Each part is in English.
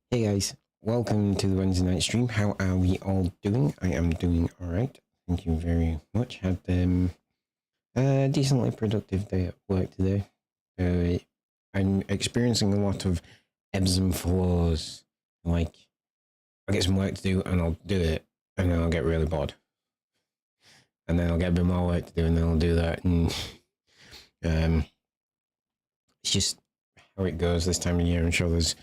Hey guys, welcome to the Wednesday night stream. How are we all doing? I am doing alright. Thank you very much. Had a decently productive day at work today. I'm experiencing a lot of ebbs and flows. Like, I get some work to do and I'll do it, and then I'll get really bored. And then I'll get a bit more work to do and then I'll do that. And it's just how it goes this time of year. I'm sure there's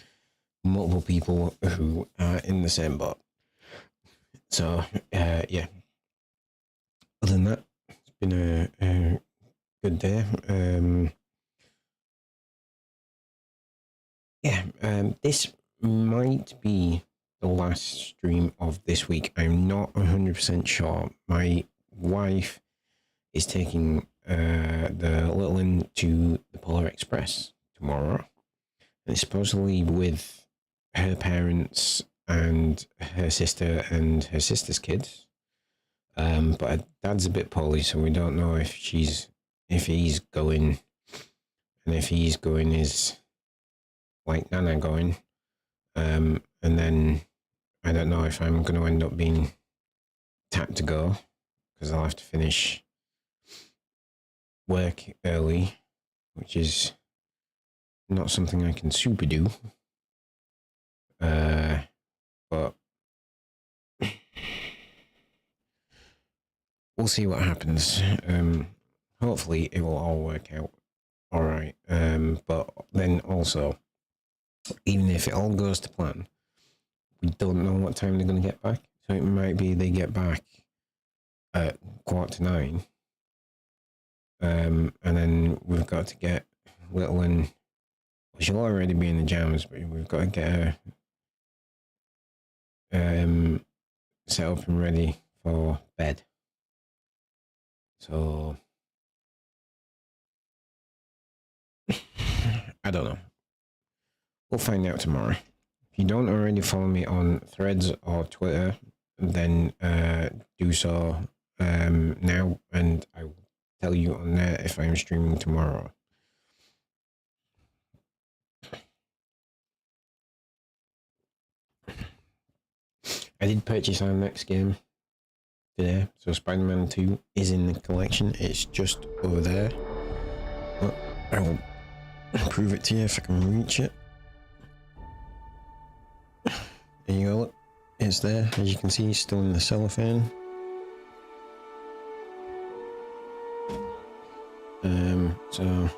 multiple people who are in the same boat. So, yeah. Other than that, it's been a good day. This might be the last stream of this week. I'm not 100% sure. My wife is taking the little one to the Polar Express tomorrow. And it's supposedly with her parents and her sister and her sister's kids. But her dad's a bit poorly, so we don't know if he's going, and if he's going is like Nana going. And then I don't know if I'm going to end up being tapped to go because I'll have to finish work early, which is not something I can super do. But we'll see what happens. Hopefully it will all work out all right. But then also, even if it all goes to plan, we don't know what time they're going to get back. So it might be they get back at 9:15. And then we've got to get little one. She'll already be in the jams, but we've got to get her set up and ready for bed. So I don't know. We'll find out tomorrow. If you don't already follow me on Threads or Twitter, then do so now, and I will tell you on there if I'm streaming tomorrow. I did purchase our next game today, so Spider-Man 2 is in the collection. It's just over there. Well, I will prove it to you if I can reach it. There you go, look. It's there. As you can see, it's still in the cellophane. So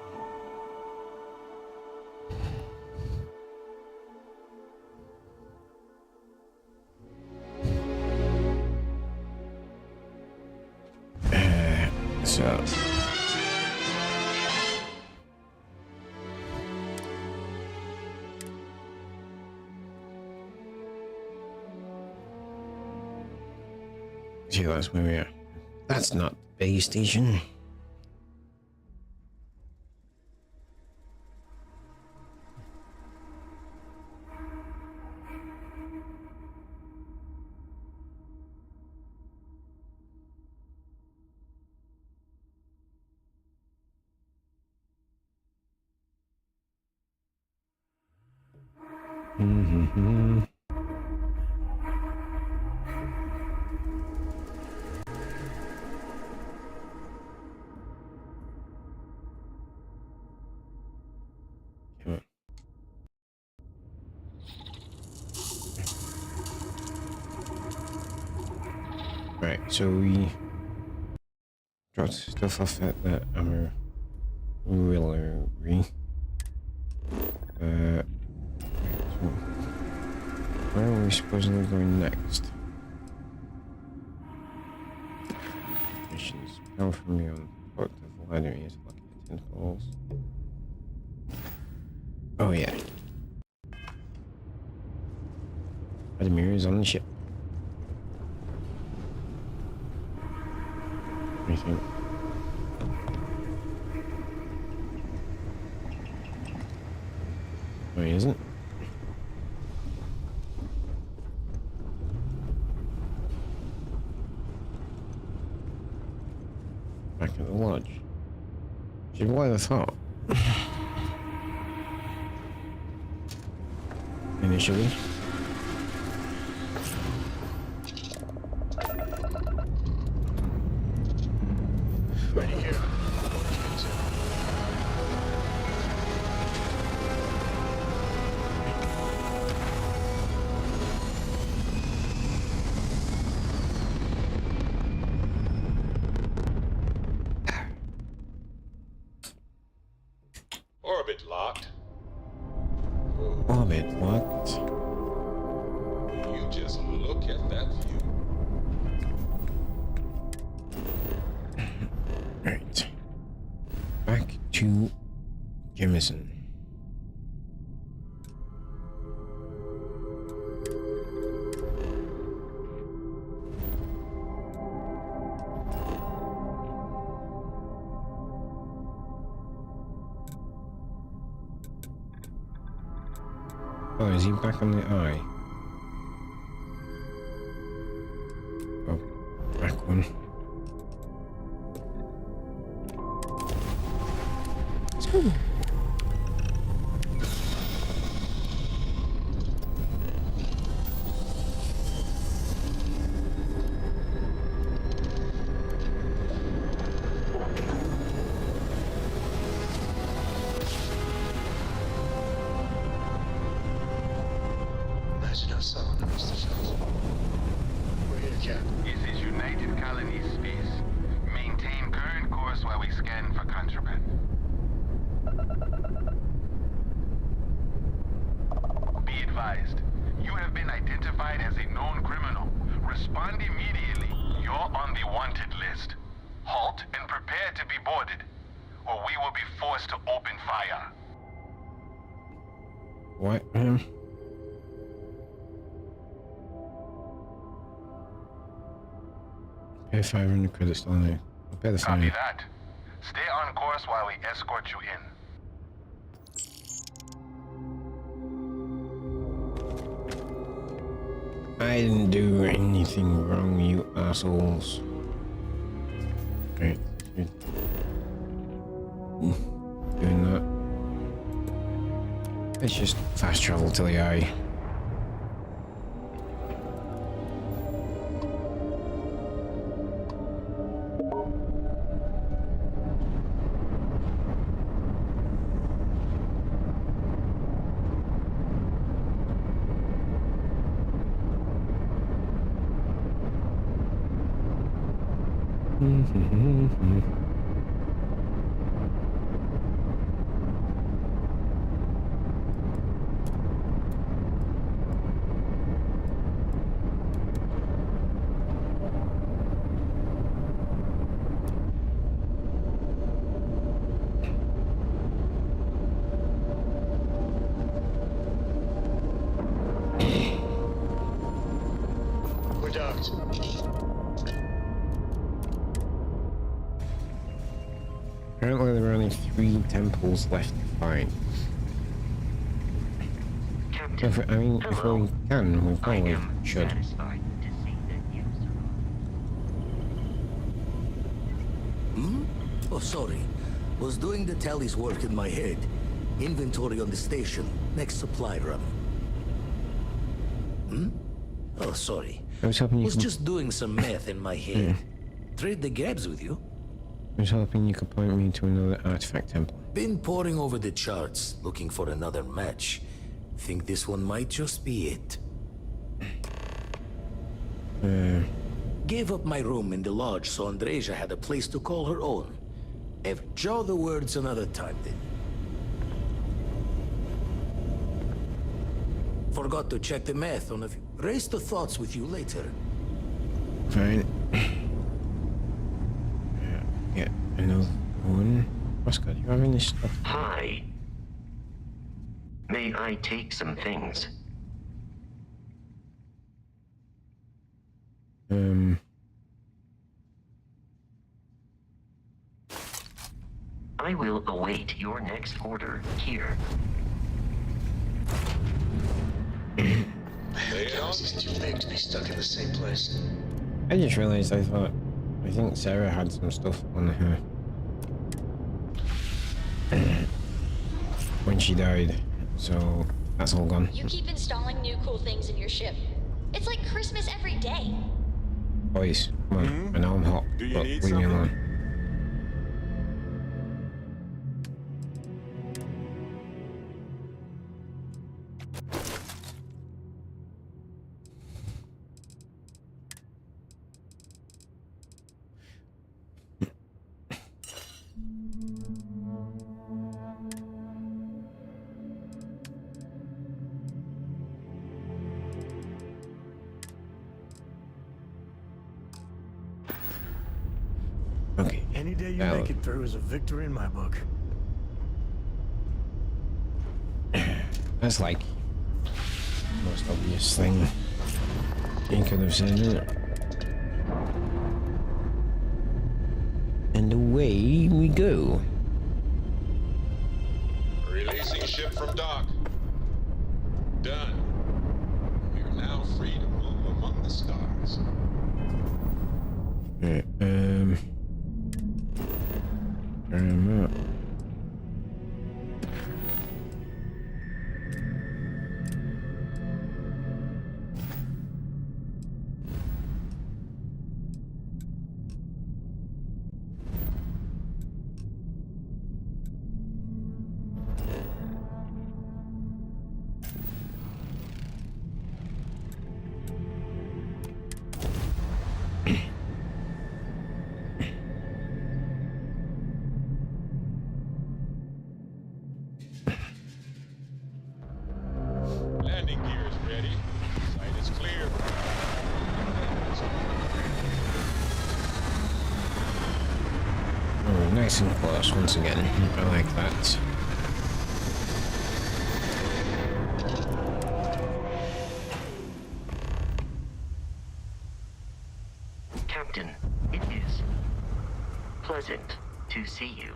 see, that's where we are. That's not the base station. Right, so we dropped stuff off at the armory. So where are we supposedly going next? Missions. Power from beyond. What the ladder is like tentacles. Oh yeah. Vladimir is on the ship. What do you think? Oh, he isn't? Back at the lodge. Should what I thought. initially. Ready here. Orbit locked. Orbit, what? You just look at that view. Right. Back to Jemison. Oh, is he back on the eye? Oh, back one. Let's go. Imagine how someone must have felt. We're here, Cap. This is United Colonies Space. Maintain current course while we scan for contraband. Be advised, you have been identified as a known criminal. Respond immediately. You're on the wanted list. Halt and prepare to be boarded, or we will be forced to open fire. What? Pay 500 credits on it. I'll pay the Copy fine. that. Stay on course while we escort you in. I didn't do anything wrong, you assholes. Right. You're doing that. Let's just fast travel to the eye. We're docked. Apparently there are only 3 temples left to find. Captain, If, I mean, if hello. we can, we I probably am should. satisfied to see that you survived. Oh, sorry. Was doing the tally's work in my head. Inventory on the station. Next supply run. Oh, sorry. I was hoping you Was could, just doing some math in my head. Trade the gabs with you. I was hoping you could point me to another artifact temple. Been poring over the charts, looking for another match. Think this one might just be it. Gave up my room in the lodge so Andreja had a place to call her own. Jaw the words another time then. Forgot to check the math on a few. Raise the thoughts with you later. Fine. Yeah, another one. Oscar, do you have any stuff? Hi. May I take some things? I will await your next order here. The house is too big to be stuck in the same place. I just realized I think Sarah had some stuff on her when she died, so That's all gone. You keep installing new cool things in your ship. It's like Christmas every day. Boys, come on. I know I'm hot, Do you but need leave me something? alone. Okay. Any day you Now- make it through is a victory in my book. That's like the most obvious thing you could have said, isn't it? And away we go. Releasing ship from dock. Done. You're now free to move among the stars. Alright, where am I? Landing gear is ready. Sight is clear. Oh, nice and close once again. I like that. Captain, it is pleasant to see you.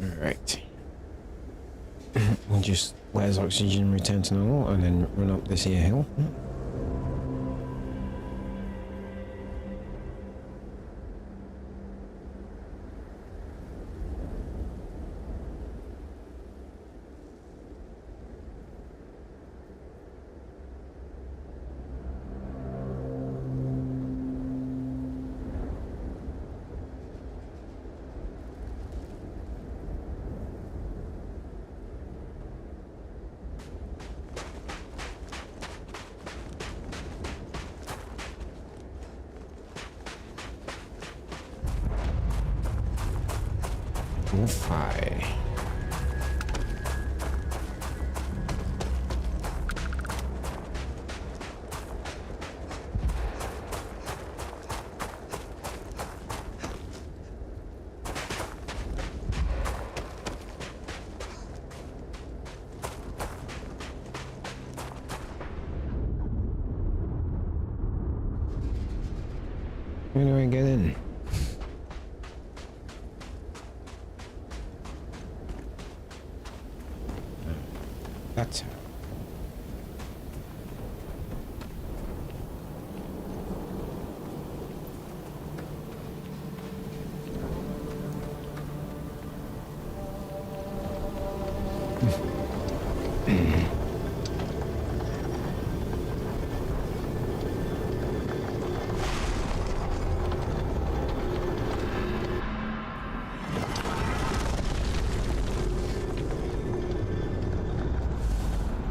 Alright. We'll just let his oxygen return to normal and then run up this here hill. Oh, hi. Where do I get in? That's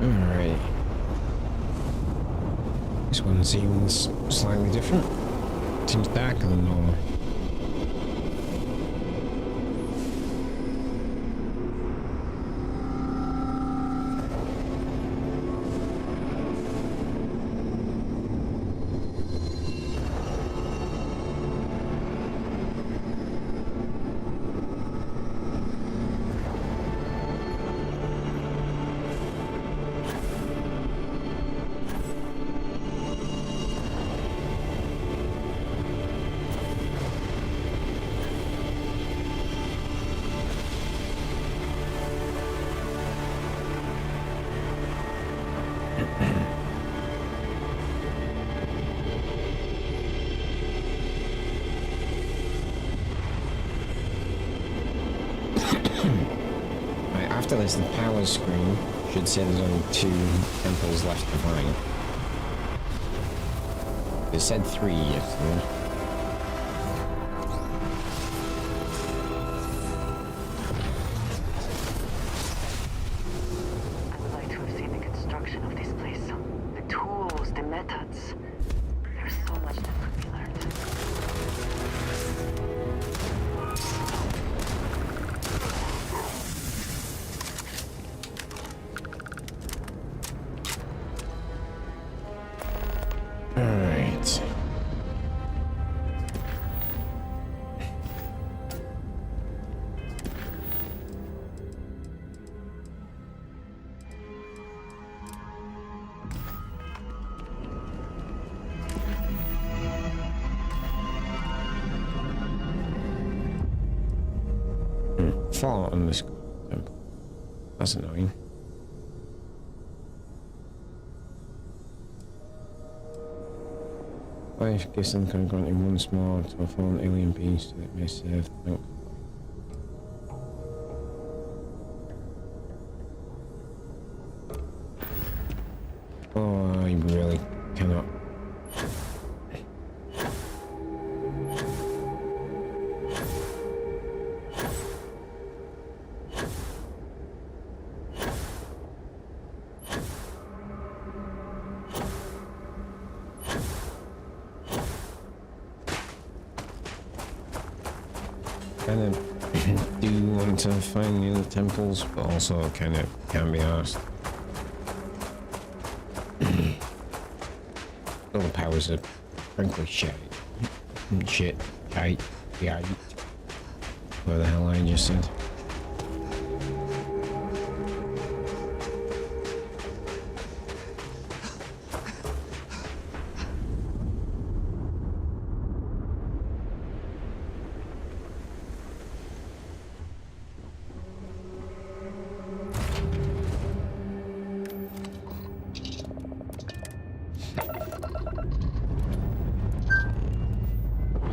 alright. This one seems slightly different. Seems darker than normal. Right, after this, the power screen should say there's only 2 temples left to find. It said 3 yesterday. I would like to have seen the construction of this place. The tools, the methods. There's so much that could be learned. Alright. Fall on this temple. That's annoying. Life gives them kind of granting once more to a fallen alien being so that it may serve them. Oh, I really cannot. Kind of do want to find the other temples, but also kind of can't be asked. All the powers are frankly shit. Shit. Shite. What the hell I just said.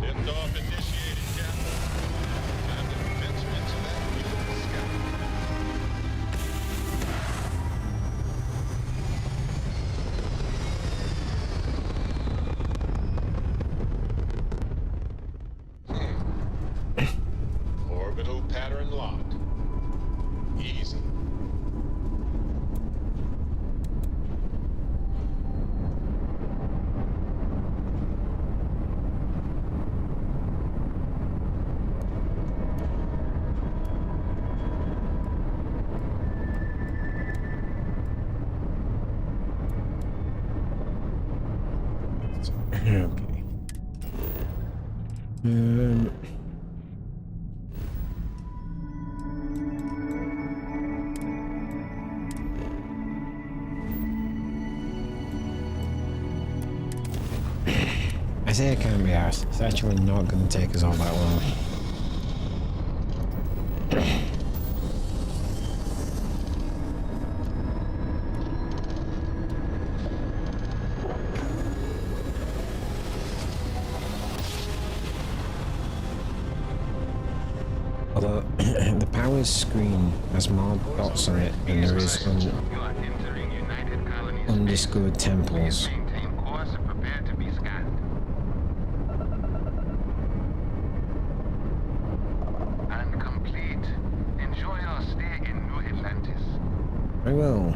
Liftoff initiated, Captain. Time to venture into that beautiful sky. Orbital pattern locked. Easy. Okay. I say it can't be asked. It's actually not going to take us all that long. Although the power screen has more dots on it than there is on You are entering United Colonies. undiscovered temples. Maintain course and prepare to be scanned. And complete. Enjoy your stay in New Atlantis. I will.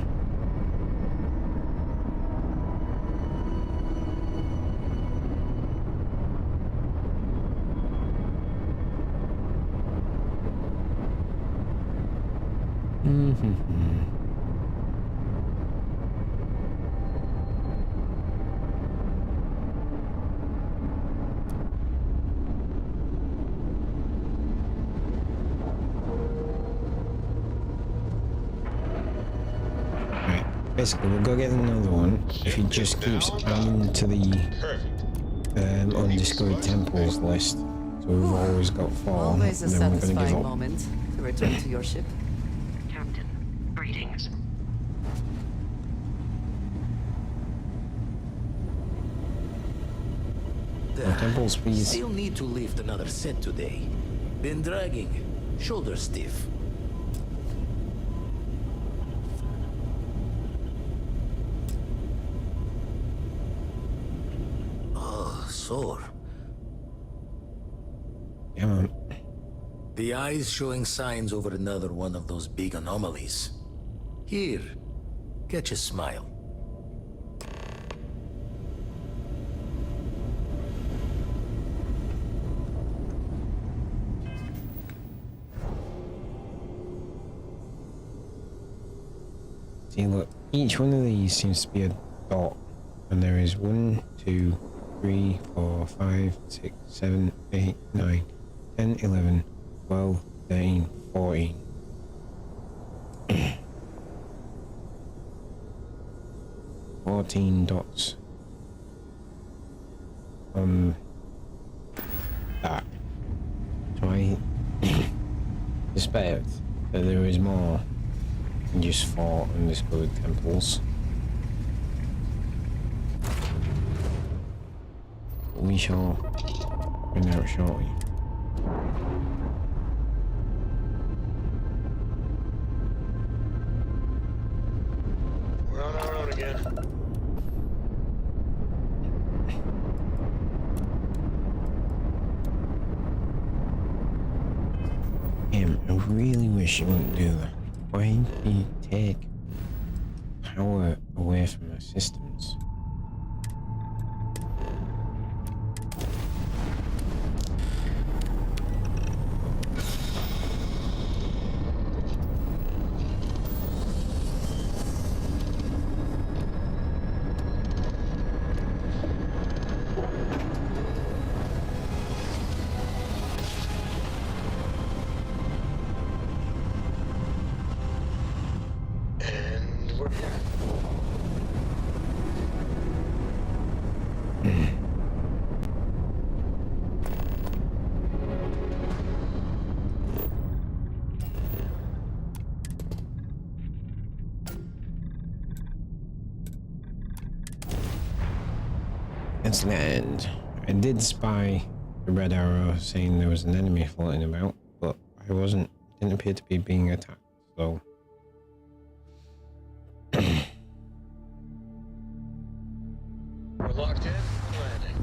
Basically, we'll go get another one if he just keeps adding to the Perfect. undiscovered temples list. So we've always got 4, Always a and then we're going to give satisfying up. moment to return to your ship. Captain, greetings. Temples, please. Still need to lift another set today. Been dragging. Shoulder stiff. sore. Come on. The eye's showing signs over another one of those big anomalies. Here, catch a smile. See, look, each one of these seems to be a dot, and there is 1, 2, 3, 4, 5, 6, 7, 8, 9, 10, 11, 12, 13, 14. 14 dots on that. So I suspect that there is more than just 4 undiscovered temples. We shall find out shortly. We're on our own again. I really wish you wouldn't do that. Why do you take power away from our systems? And we're here. That's the end. I did spy the red arrow saying there was an enemy floating about, but I didn't appear to be being attacked, so. We're locked in. Landing.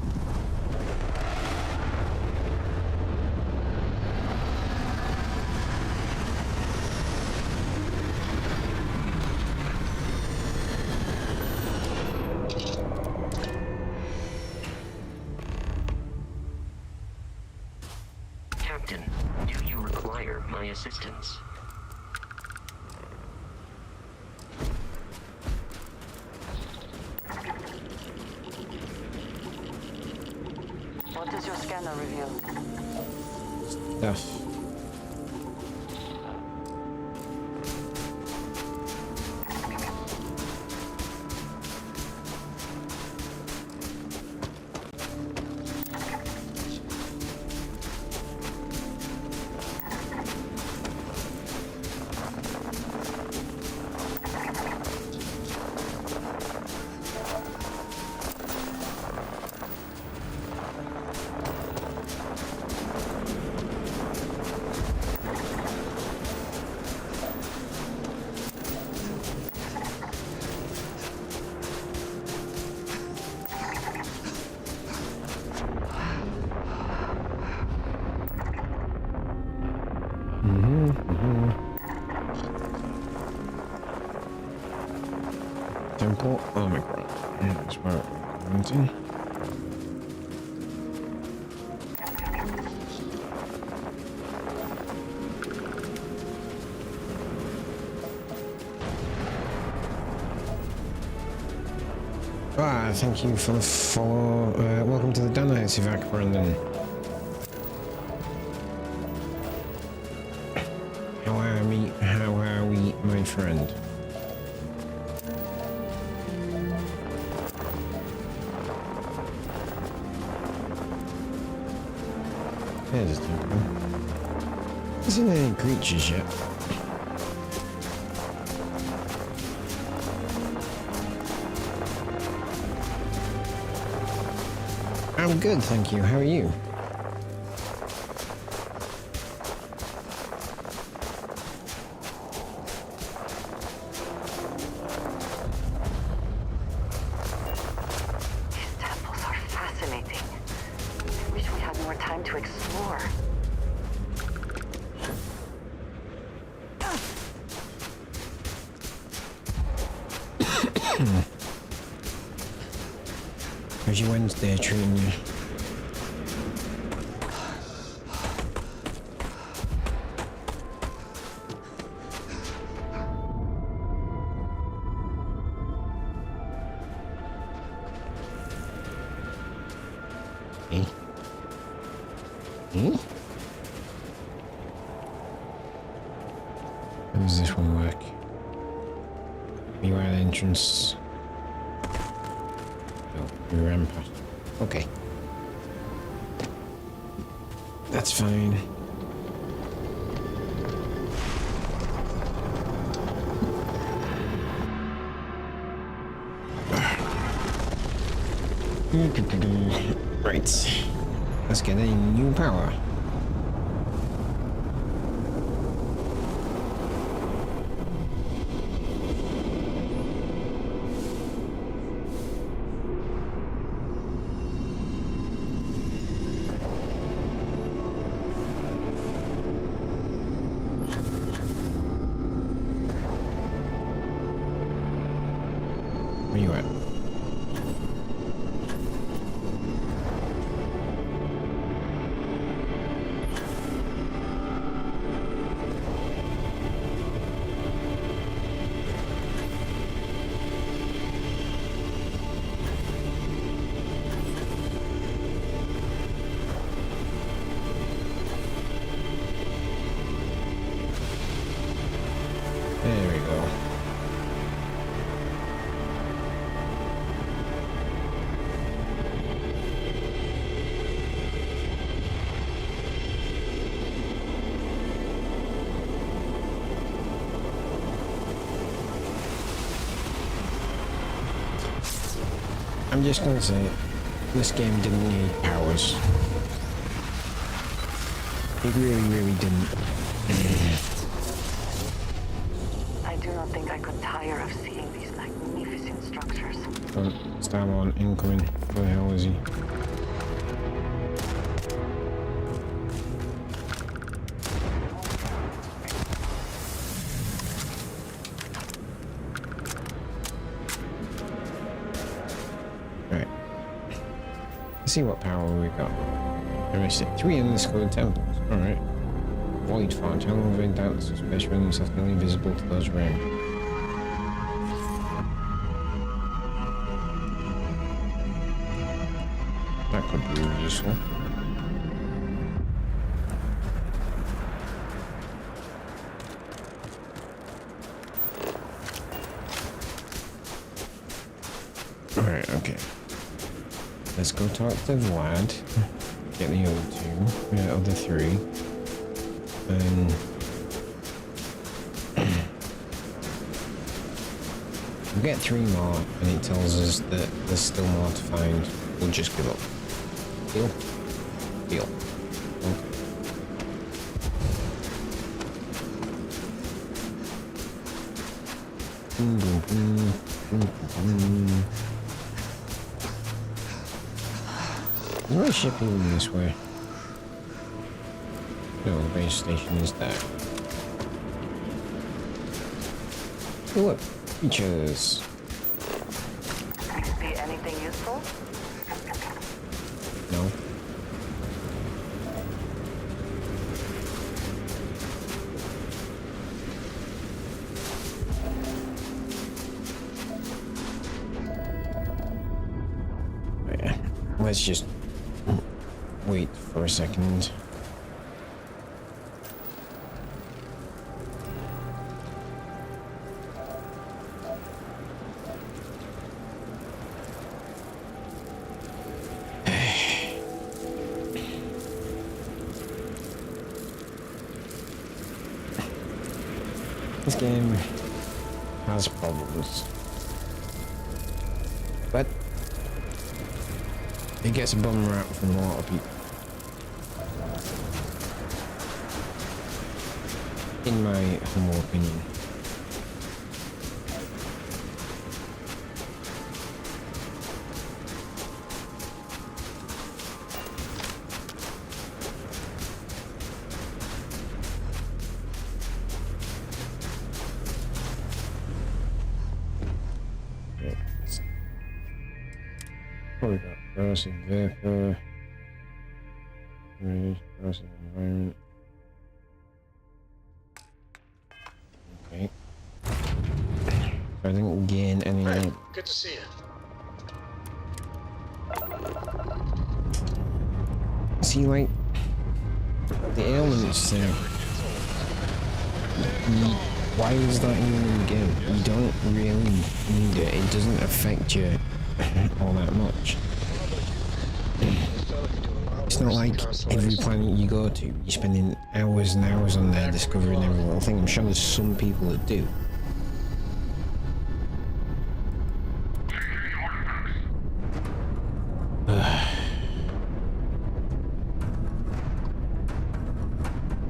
Captain, do you require my assistance? What does your scanner reveal? Stuff. Temple Omicron. That's where we're going to. Thank you for the follow. Welcome to the Danarkage evac, Brandon. How are we, my friend? There's a temple. Isn't there any creatures yet? I'm good, thank you. How are you? These temples are fascinating. to explore. How's your Wednesday treating you? How does this one work? You are at the entrance. No, you ran past. Okay. That's fine. Right. Let's get a new power. Where you at? There we go. I'm just gonna say, this game didn't need powers. It really didn't. I do not think I could tire of seeing these magnificent structures. Starman incoming. Where the hell is he? Right. Let's see what power we got. There is 3 undiscovered temples. Alright. Void font. How long have I doubts especially when himself nearly visible to those around? That could be really useful. Alright, okay. Let's go talk to Vlad. Get the other 3. And we'll get 3 more, and it tells us that there's still more to find. We'll just give up. Deal? Deal. Okay. Is my ship even this way? No, the base station is there. Oh, look, features. See anything useful? No. Yeah. Let's just wait for a second. This game has problems, but it gets a bum rap from a lot of people, in my humble opinion. What we got? Corrosive vapor. Corrosive environment. Okay. I didn't gain any. Hey, good to see you. See, like the ailments there. Why is that even in the game? You don't really need it. It doesn't affect you all that much. It's not like every planet you go to, you're spending hours and hours on there discovering every little thing. I'm sure there's some people that do.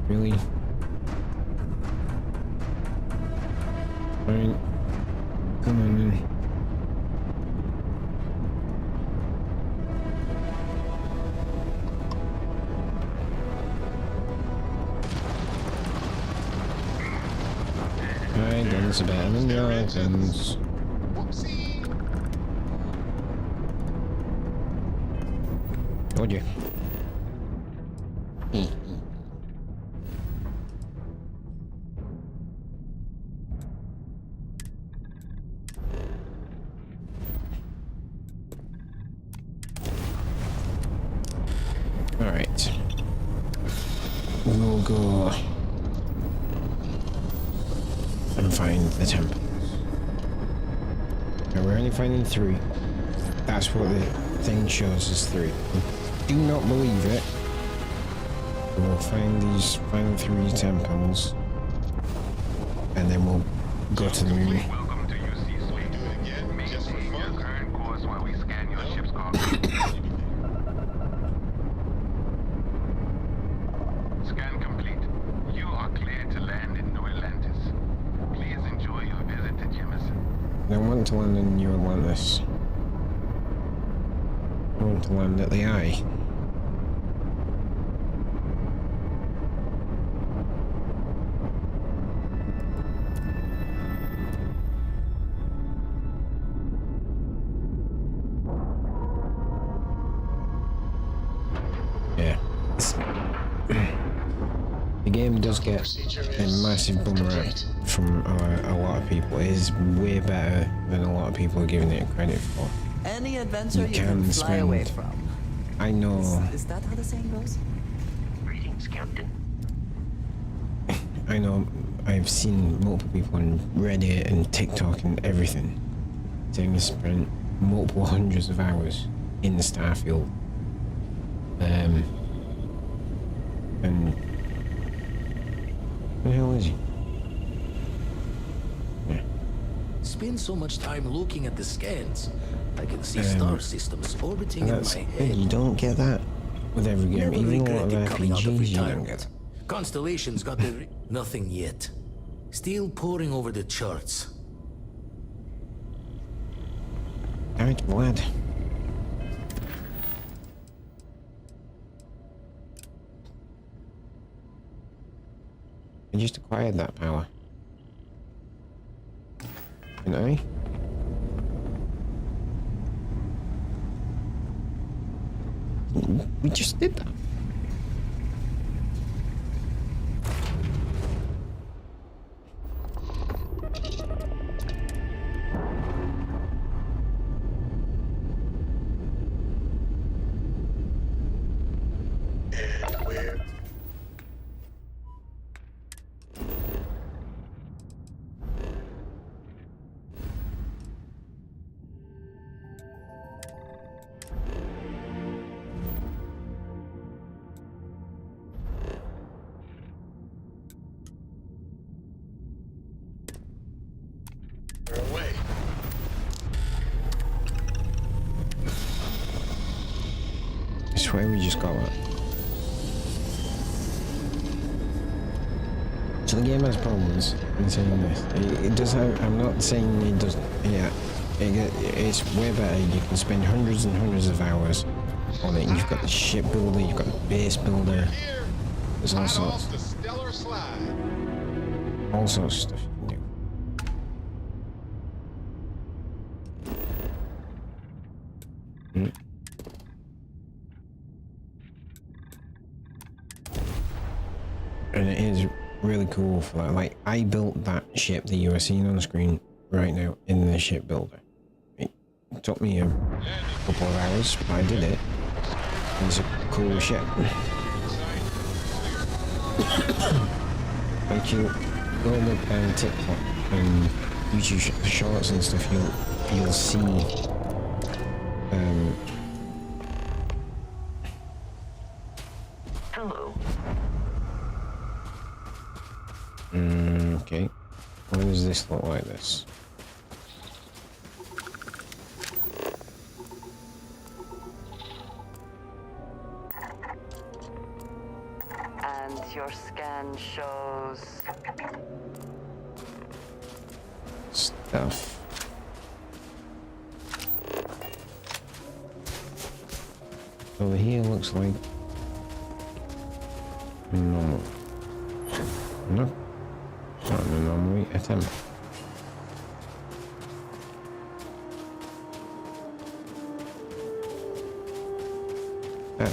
Really? Alright. Come on then. Alright, guns are better than your guns. Told you. Alright. We'll go and find the temples. And we're only finding 3. That's what the thing shows us 3. Do not believe it. We'll find these final 3 temples. And then we'll go to the moon. Welcome to UC Suite. Do it again, just for Maintain your fun. current course while we scan your ship's cargo. Scan complete. You are cleared to land in New Atlantis. Please enjoy your visit to Jemison. I want to land in New Atlantis. I want to land at the Eye. Yeah. The game does get a massive bum rap from a lot of people. It is way better than a lot of people are giving it credit for. Any adventure You you can can fly away spend- from. I know. Is that how the saying goes? Greetings, Captain. I know. I've seen multiple people on Reddit and TikTok and everything saying they spent multiple hundreds of hours in the Starfield. And where the hell is he? Yeah. Spend so much time looking at the scans. I can see star systems orbiting And in that's my good. head. You don't get that with every game. Never Even a lot of regretted coming out of RPGs, you don't retirement. get that. Constellation's got the nothing yet. Still poring over the charts. Alright, Vlad. I just acquired that power. Didn't I? We just did that. And we're away. I swear we just got that. So the game has problems in saying this. It does have, I'm not saying it does, yeah. It's way better. You can spend hundreds and hundreds of hours on it. You've got the ship builder, you've got the base builder. Here, There's all hot sorts, off the stellar slide. all sorts of stuff you can do. cool for that. Like, I built that ship that you are seeing on the screen right now in the ship builder. It took me a couple of hours, but I did it. It's a cool ship. Like, you go on TikTok and YouTube shorts and stuff, you'll see Hello. okay. What does this look like this? And your scan shows... Stuff. Over here looks like normal. No, not an anomaly, a temple. Ah.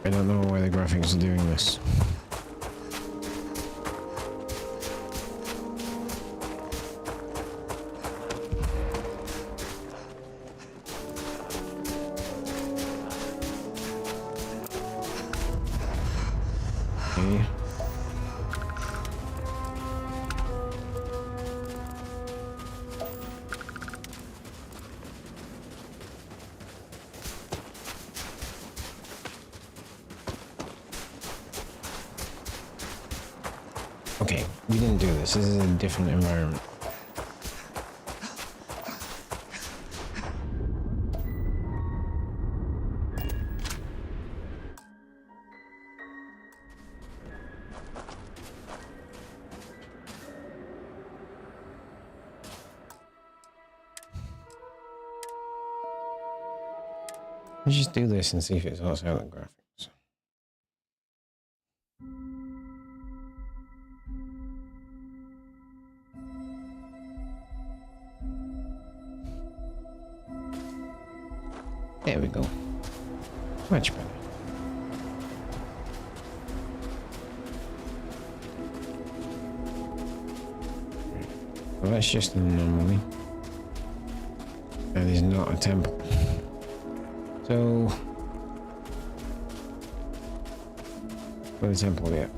I don't know why the graphics are doing this. Okay. Okay, we didn't do this. This is a different environment. Let's just do this and see if it sorts out the graphics. There we go. Much better. Well, that's just an anomaly. That is not a temple. So, where's the temple yet?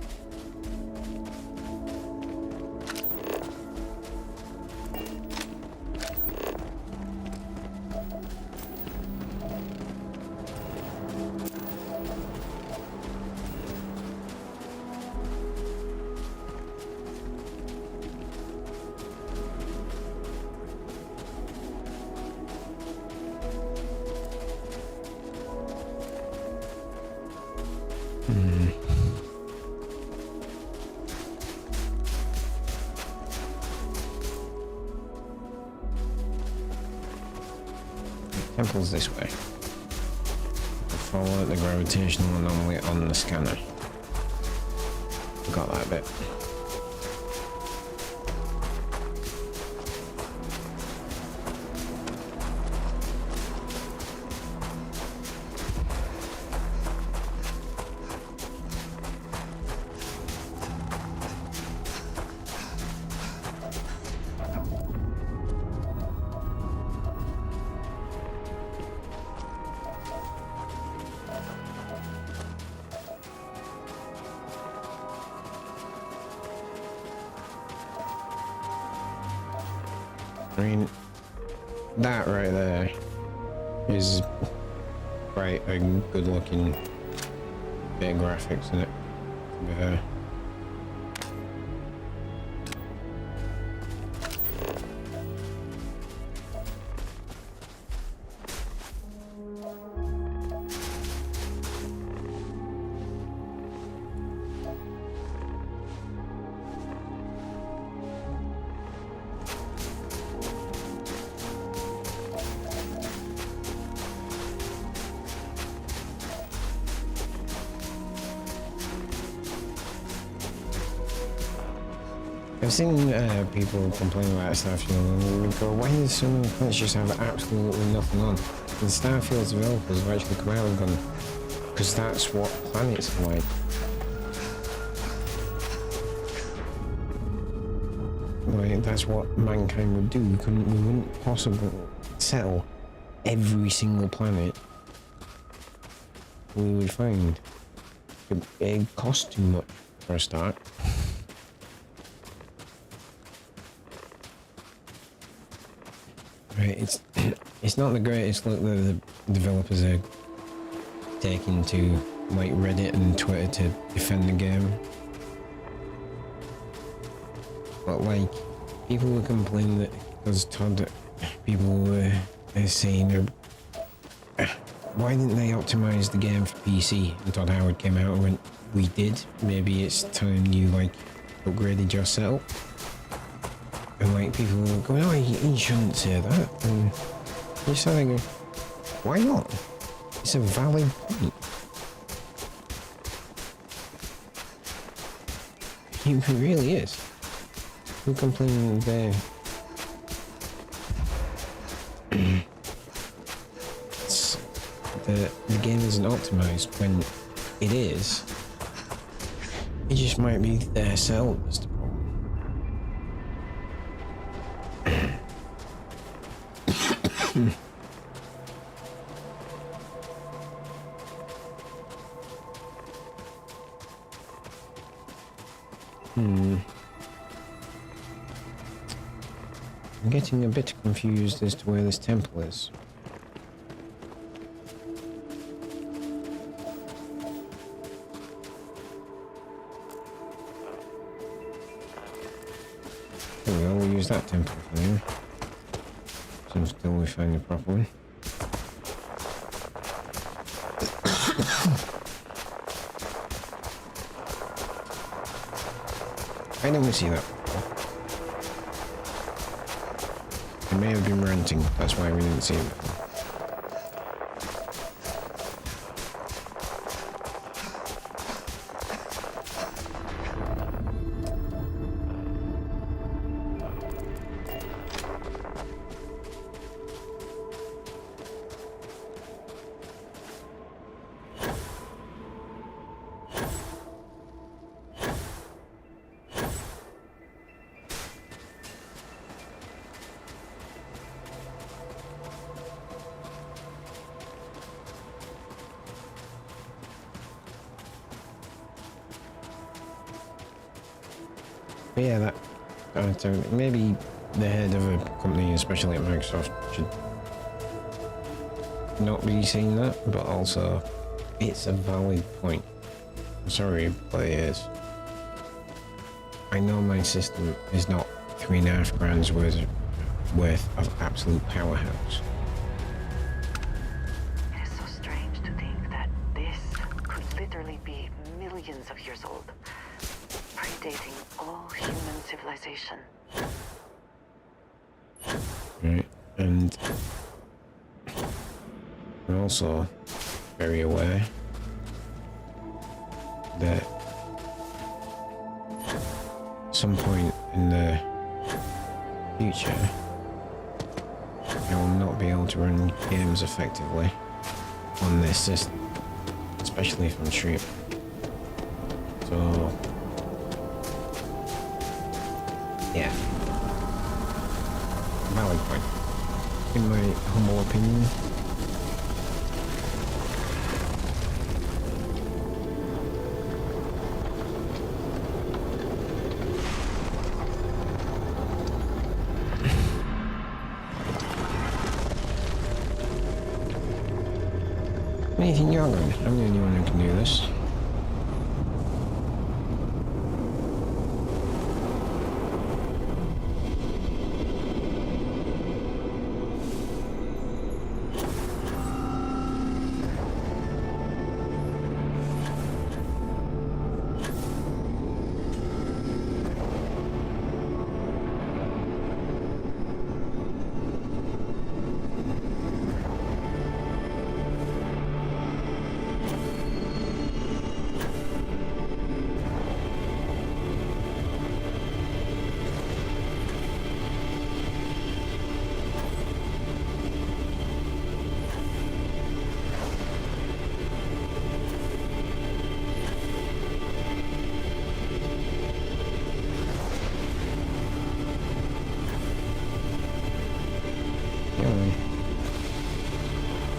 Temple's this way. Follow the gravitational anomaly on the scanner. Got that bit. I mean, that right there is quite a good looking bit of graphics in it, to be fair. I've seen people complain about Starfield and go, why does so many planets just have absolutely nothing on? And Starfield's developers have actually come out and gone, because that's what planets are like. Right, that's what mankind would do. We wouldn't possibly settle every single planet we would find. It'd cost too much for a start. Right, it's not the greatest look that the developers are taking to like Reddit and Twitter to defend the game. But like, people were complaining that because Todd, people were saying, why didn't they optimize the game for PC? And Todd Howard came out and went, we did. Maybe it's time you like upgraded your setup. And like people were going, oh, you shouldn't say that. And you're starting to go, why not? It's a valid point. It really is. Who complaining there? The game isn't optimized when it is. It just might be their setup that's the problem. I'm getting a bit confused as to where this temple is. There we go, we'll use that temple for now. Seems till we find the proper one. I didn't see that. I may have been ranting, that's why we didn't see it before. But yeah, maybe the head of a company, especially at Microsoft, should not be saying that, but also, it's a valid point. I'm sorry, but it is. I know my system is not $3.5 grand's worth of absolute powerhouse. It is so strange to think that this could literally be millions of years old, predating all human civilization. Right, and I'm also very aware that at some point in the future I will not be able to run games effectively on this system, especially if I'm streaming. So yeah, valid point, in my humble opinion. Anything you're going? I'm the only one who can do this.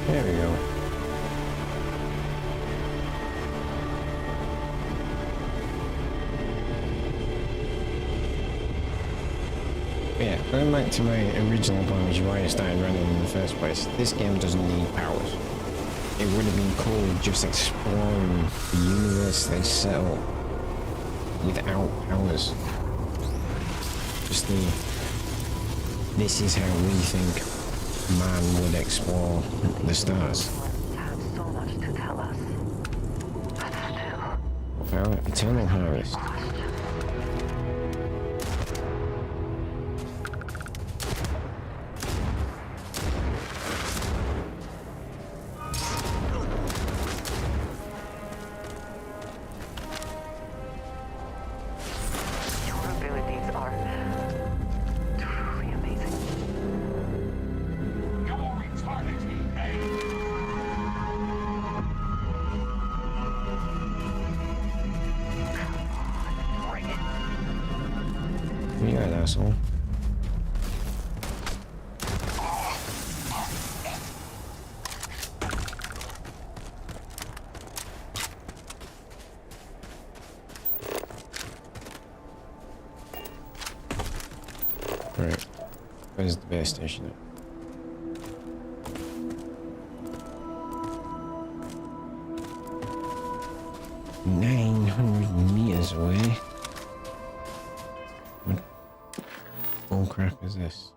There we go. Yeah, going back to my original point, which is why I started running in the first place, this game doesn't need powers. It would have been cool just exploring the universe they set up without powers. Just this is how we think man would explore the stars. Have so much to tell us. But still, Our eternal harvest. your abilities are truly amazing. Your eternity, Bring it. What you got, asshole? Right. Where's the base station at? $900 away. What bull crap is this?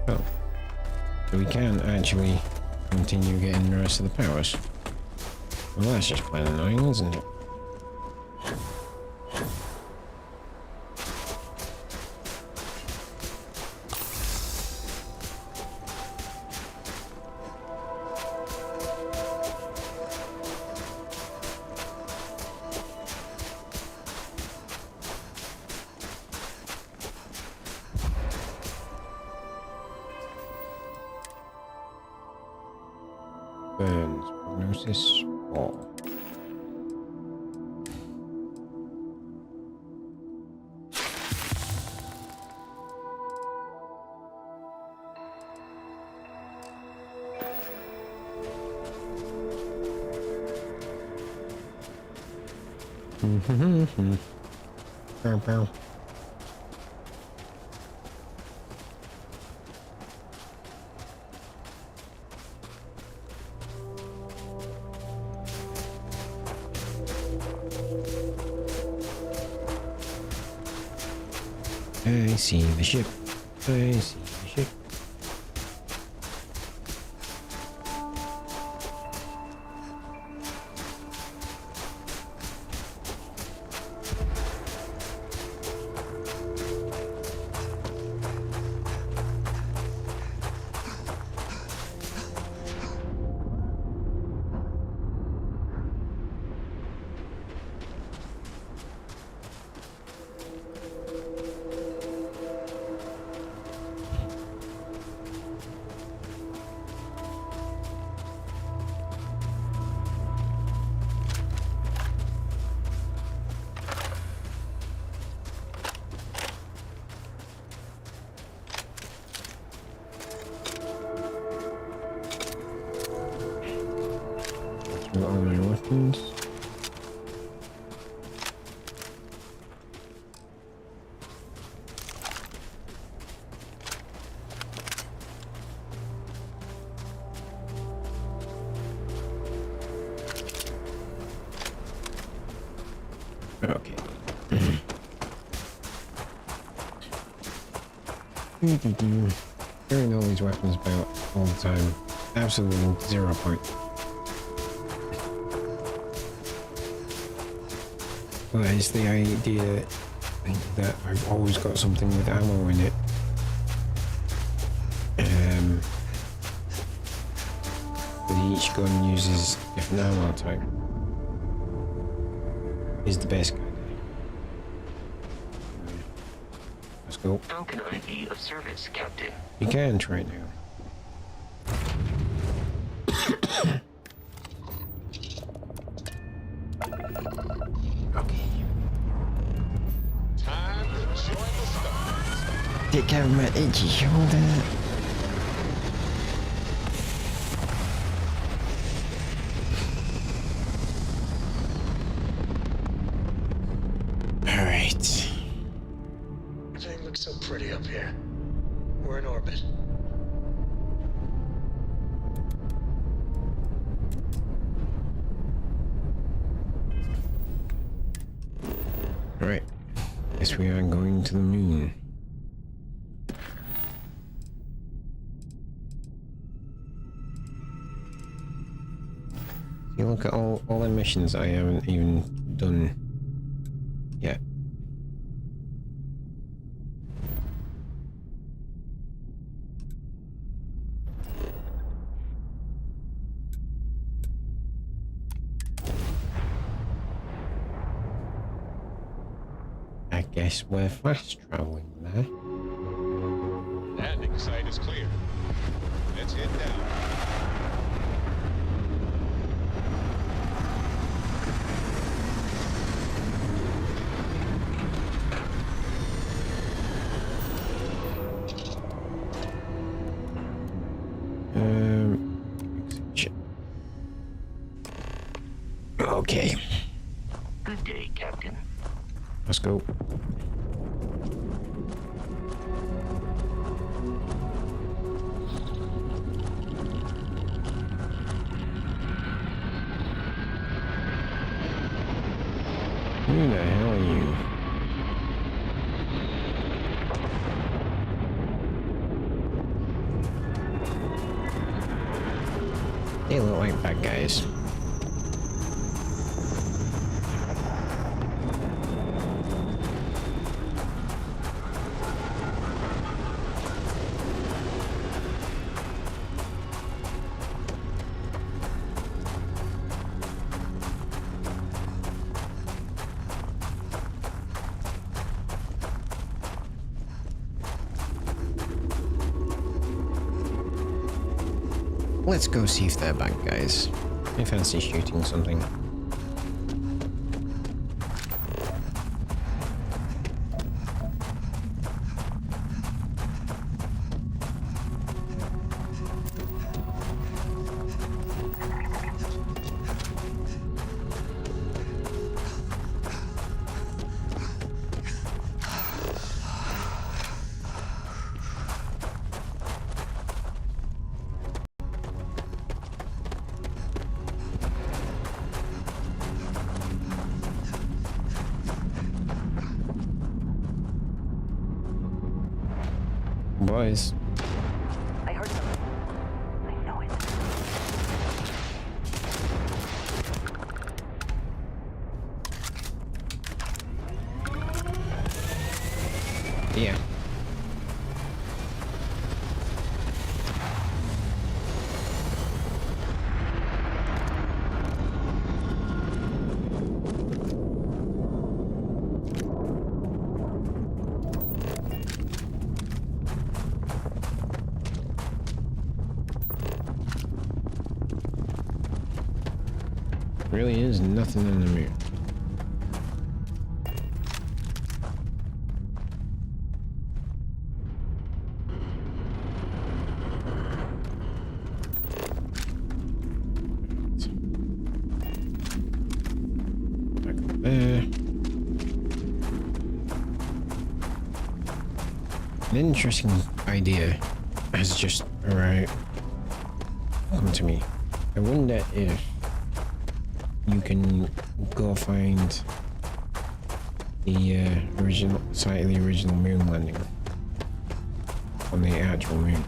Oh. So we can actually continue getting the rest of the powers. Well, that's just plain annoying, isn't it? Burns, prognosis, fall. Bow, bow. I see the ship. I see the ship. All my weapons. Okay. Carrying all these weapons about all the time. Absolutely 0 point. But it's the idea that I've always got something with ammo in it. But each gun uses different ammo type. Is the best kind. Let's go. How can I be of service, Captain? You can try now. Okay. Take care of my itchy shoulder. Alright. Everything looks so pretty up here. We're in orbit. Alright. Guess we are going to the moon. You look at all the missions I haven't even done yet. I guess we're fast traveling there. Landing site is clear. Let's head down. Okay, Good day, Captain. let's go. Who the hell are you? They look like bad guys. Let's go see if they're bad guys. I fancy shooting something. Boys. I heard them. I know it. Yeah. Really is nothing in the moon. Back up there. An interesting idea has just come to me. I wonder if you can go find the original site of the original moon landing on the actual moon.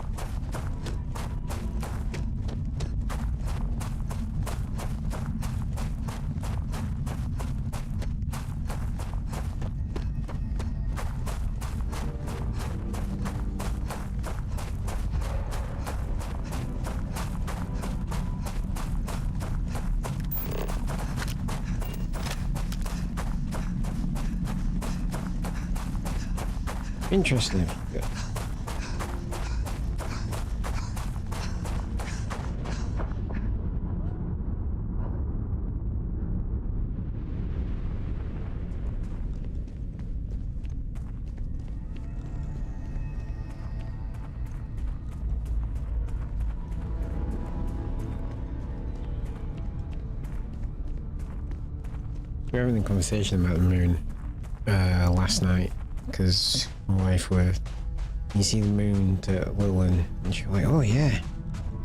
Interesting. Yeah. We were having a conversation about the moon last night because my wife were. You see the moon to Lillian, and she was like, "Oh yeah,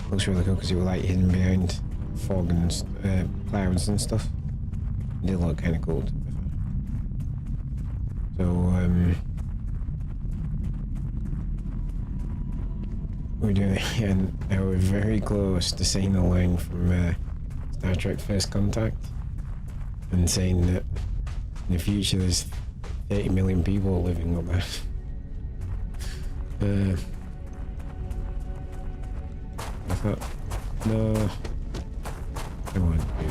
looks really cool," because it was like hidden behind fog and clouds and stuff. It did look kind of cool. So we're doing it, and now we're very close to saying the line from Star Trek First Contact, and saying that in the future there's 30 million people living up there. I thought, no, I won't do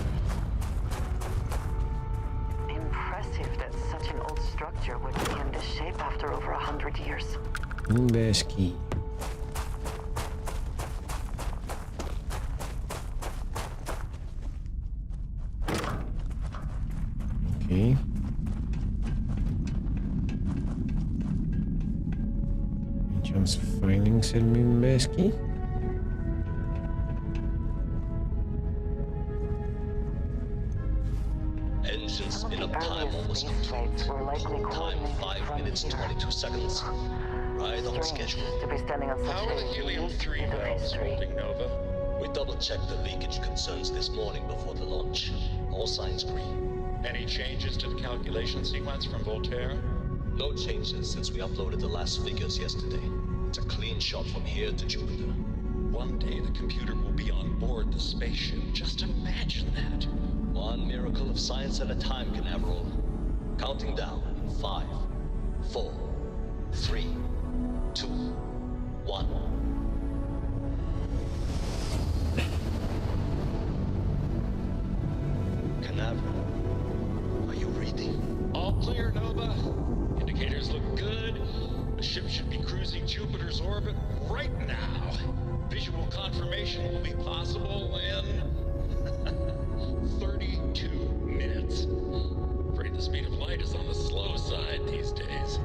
that. Impressive that such an old structure would be in this shape after over 100 years. Moonbearski. Okay. Any chance of finding said Moonbearski? Engines Some of spin the up time earliest almost space complete. flights were likely Time coordinated 5 from minutes here. 22 seconds. Right on Strange schedule. to be standing on such How are the a helium-3 bit of valves history. holding, Nova? We double-checked the leakage concerns this morning before the launch. All signs green. Any changes to the calculation sequence from Voltaire? No changes since we uploaded the last figures yesterday. It's a clean shot from here to Jupiter. One day the computer will be on board the spaceship. Just imagine that. One miracle of science at a time, Canaveral. Counting down in 5, 4, 3, 2, 1. Canaveral, are you reading? All clear, Nova. Indicators look good. The ship should be cruising Jupiter's orbit right now. Visual confirmation will be possible in 32 minutes. Afraid the speed of light is on the slow side these days.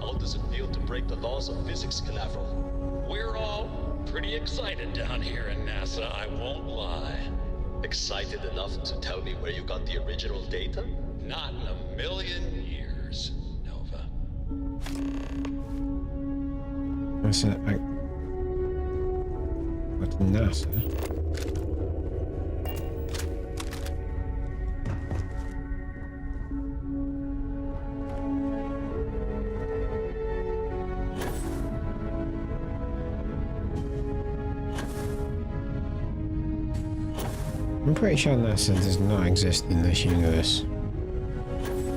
How does it feel to break the laws of physics, Canaveral? We're all pretty excited down here in NASA, I won't lie. Excited enough to tell me where you got the original data? Not in a million years, Nova. That's it. What's NASA? I'm pretty sure NASA does not exist in this universe.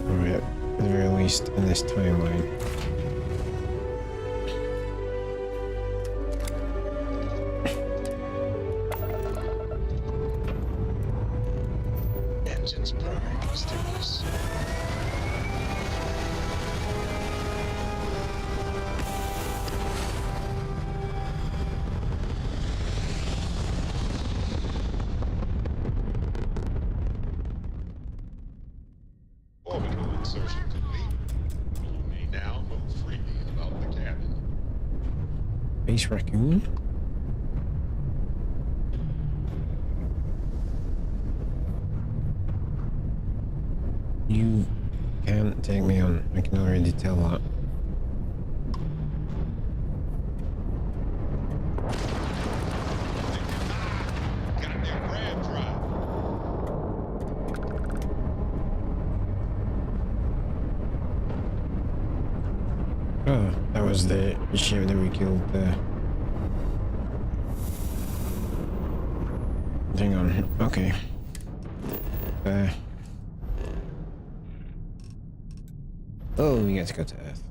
Or at the very least in this timeline. Engines primary stimulus. Orbital insertion complete. You may now move freely about the cabin. Base Raccoon? You can't take me on. I can already tell that. Goddamn ram drive. Oh, that was the ship that we killed there. Hang on. Okay. Oh, we get to go to Earth.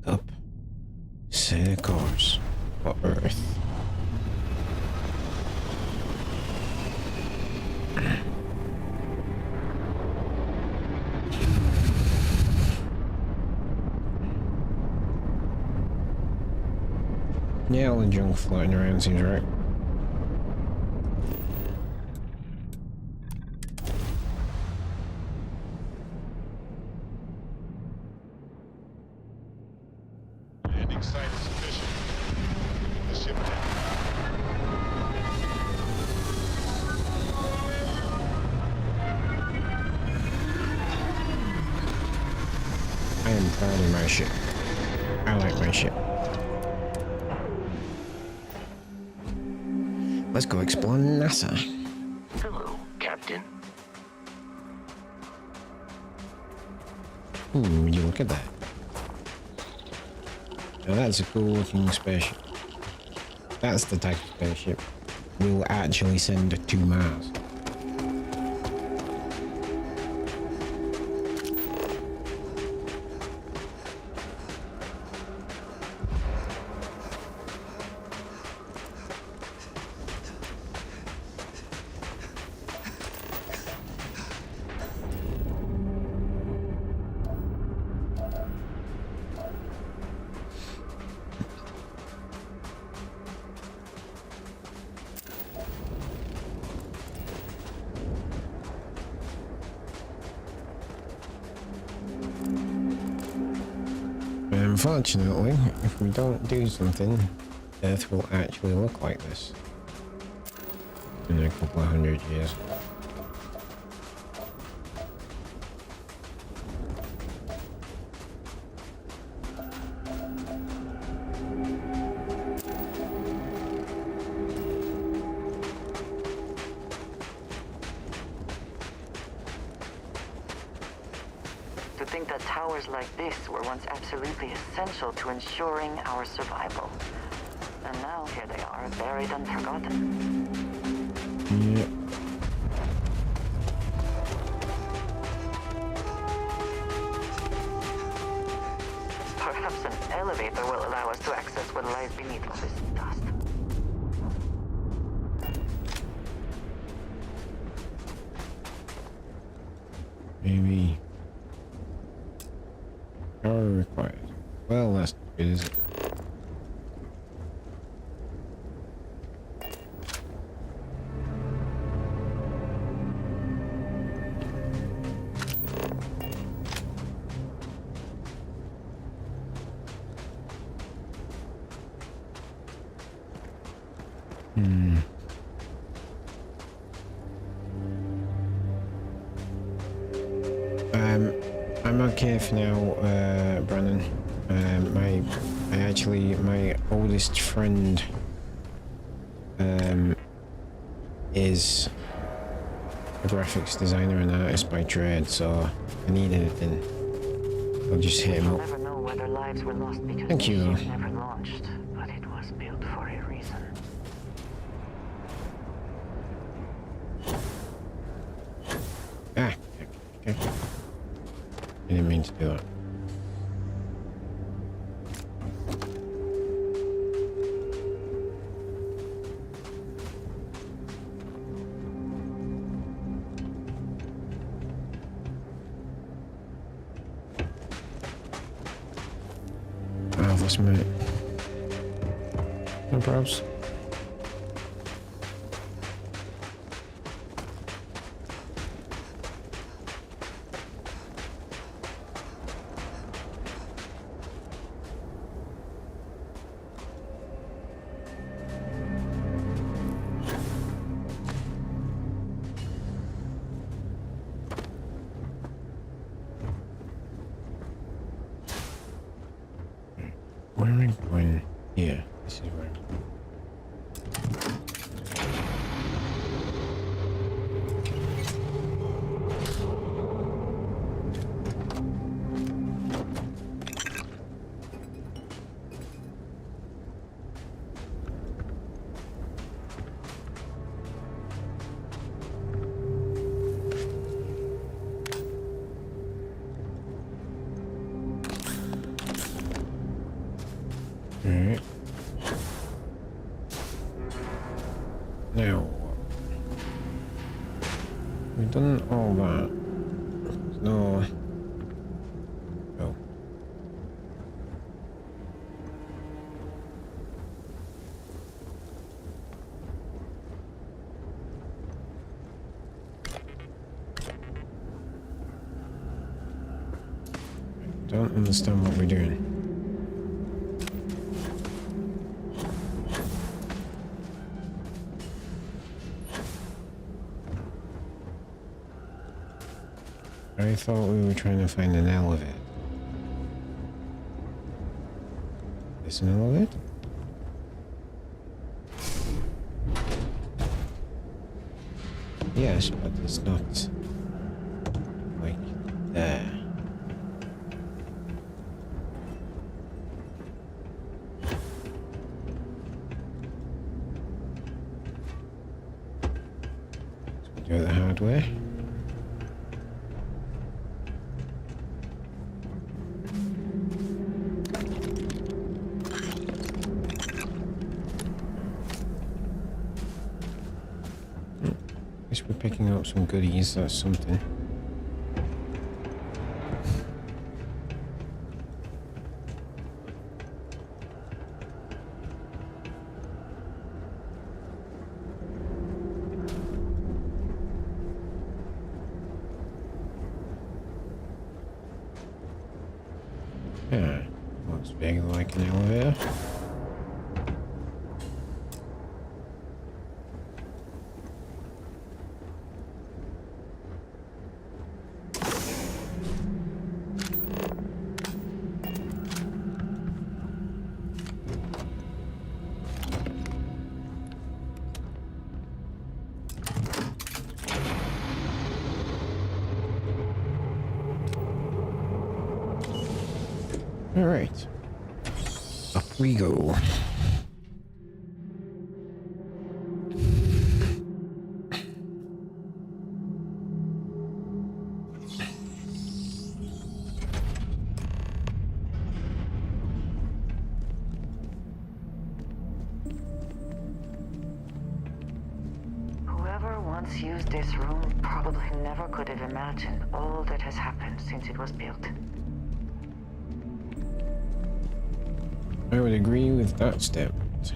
Up. Set a course for Earth. Yeah, all the junk floating around seems right. Landing site is sufficient. The ship down. Apparently my ship. I like my ship. Let's go explore NASA. Hello, Captain. Ooh, would you look at that? Now that's a cool looking spaceship. That's the type of spaceship we'll actually send to Mars. Unfortunately, if we don't do something, Earth will actually look like this in a couple of 100 years. To think that towers like this were once absolutely essential to ensuring our survival. And now here they are, buried and forgotten. Yep. Perhaps an elevator will allow us to access what lies beneath all this dust. Maybe. Power required. Well, that's good, is it? I'm okay for now, Brandon. My oldest friend is a graphics designer and artist by trade, so if I need anything, I'll just hit him We'll up. never know whether lives were lost because Thank the you. ship never launched, but it was built for a reason. Ah, okay. I didn't mean to do that. I've lost my... No probs. Where am I going? Yeah, this is where I'm going. Alright. Now, we've done all that. There's no... Oh. Don't understand what we're doing. I thought we were trying to find an elevator. There's an elevator. Yes, but it's not like there. So we do it the hard way. We're picking up some goodies, that's something. Yeah, looks big like an elevator. All right, up we go. Whoever once used this room probably never could have imagined all that has happened since it was built. I would agree with that statement.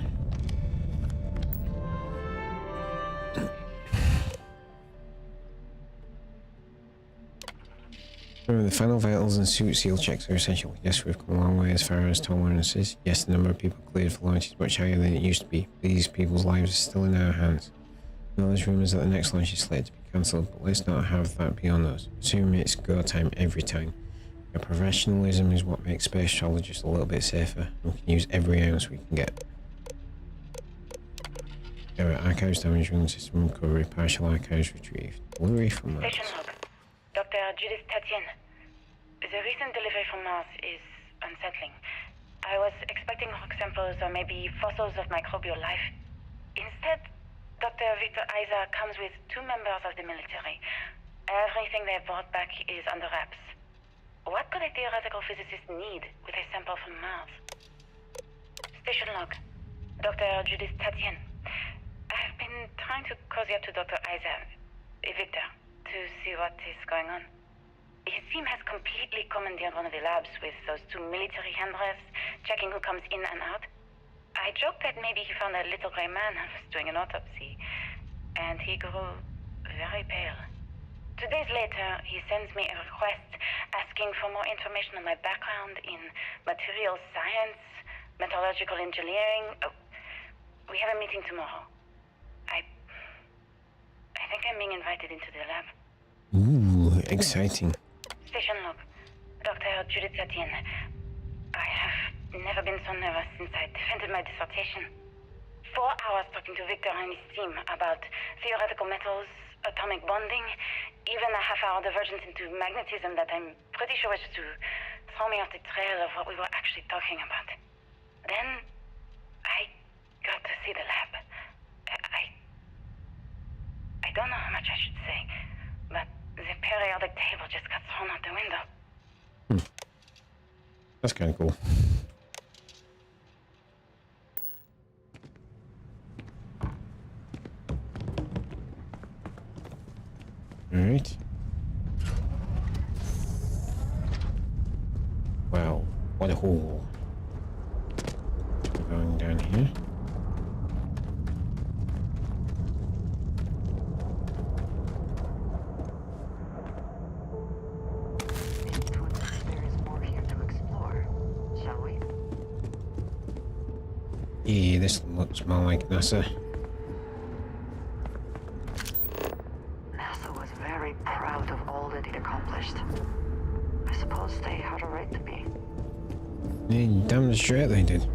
Remember, the final vitals and suit seal checks are essential. Yes, we've come a long way as far as tolerances. Yes, the number of people cleared for launch is much higher than it used to be. These people's lives are still in our hands. Now there's rumours that the next launch is slated to be cancelled, but let's not have that be on us. Assume it's go time every time. Our professionalism is what makes space travel just a little bit safer. We can use every ounce we can get. Our archives damage room system recovery, partial archives retrieved. Delivery from Mars. Station log. Dr. Judith Tatian. The recent delivery from Mars is unsettling. I was expecting rock samples or maybe fossils of microbial life. Instead, Dr. Victor Isa comes with 2 members of the military. Everything they brought back is under wraps. What could a theoretical physicist need with a sample from Mars? Station log. Dr. Judith Tatian. I've been trying to cozy up to Dr. Isa, Victor, to see what is going on. His team has completely commandeered one of the labs with those 2 military handrails, checking who comes in and out. I joked that maybe he found a little gray man and was doing an autopsy, and he grew very pale. 2 days later, he sends me a request asking for more information on my background in materials science, metallurgical engineering. Oh, we have a meeting tomorrow. I think I'm being invited into the lab. Ooh, exciting. Station log. Dr. Judith Tatian. I have never been so nervous since I defended my dissertation. 4 hours talking to Victor and his team about theoretical metals, atomic bonding, even a half-hour divergence into magnetism that I'm pretty sure was to throw me off the trail of what we were actually talking about. Then, I got to see the lab. I don't know how much I should say, but the periodic table just got thrown out the window. That's kind of cool. Alright. Wow, what a hole. We're going down here. There is more here to explore, shall we? Yeah, this looks more like NASA. NASA was very proud of all that it accomplished. I suppose they had a right to be. Yeah, damn straight they did.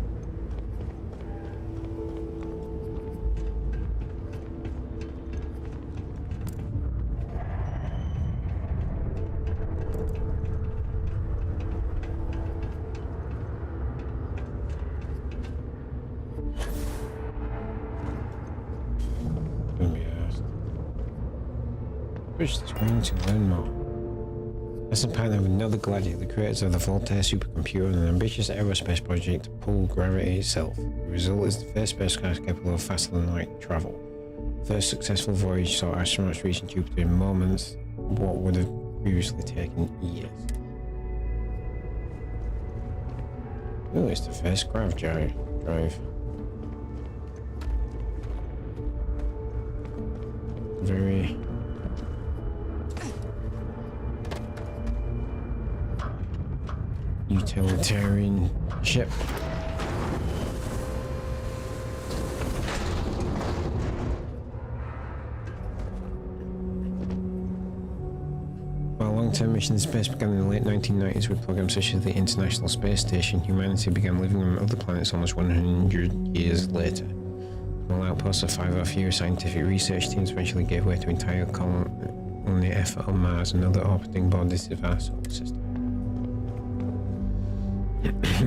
Push the screen to learn more. As a partner with another Gladiator, the creators of the Voltaire supercomputer and an ambitious aerospace project to pull gravity itself. The result is the first spacecraft capable of faster than light travel. The first successful voyage saw astronauts reaching Jupiter in moments, what would have previously taken years. Oh, it's the first grav drive. Very utilitarian ship. While long-term missions in space began in the late 1990s with programs such as the International Space Station, humanity began living on other planets almost 100 years later. Small outposts of 5 or fewer scientific research teams eventually gave way to entire colony effort on Mars and other orbiting bodies of our solar system.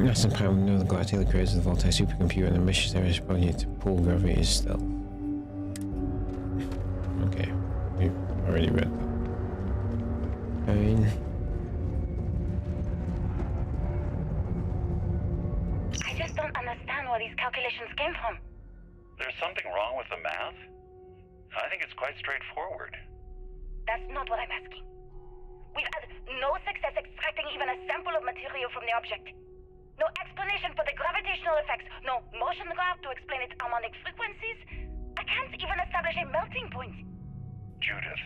That's the part of another Gladiator creators of the Voltaire supercomputer and ambitious aerospace project to pull gravity stealth. Okay, we've already read that. Fine. I just don't understand where these calculations came from. There's something wrong with the math? I think it's quite straightforward. That's not what I'm asking. We've had no success extracting even a sample of material from the object. No explanation for the gravitational effects, no motion graph to explain its harmonic frequencies. I can't even establish a melting point. Judith.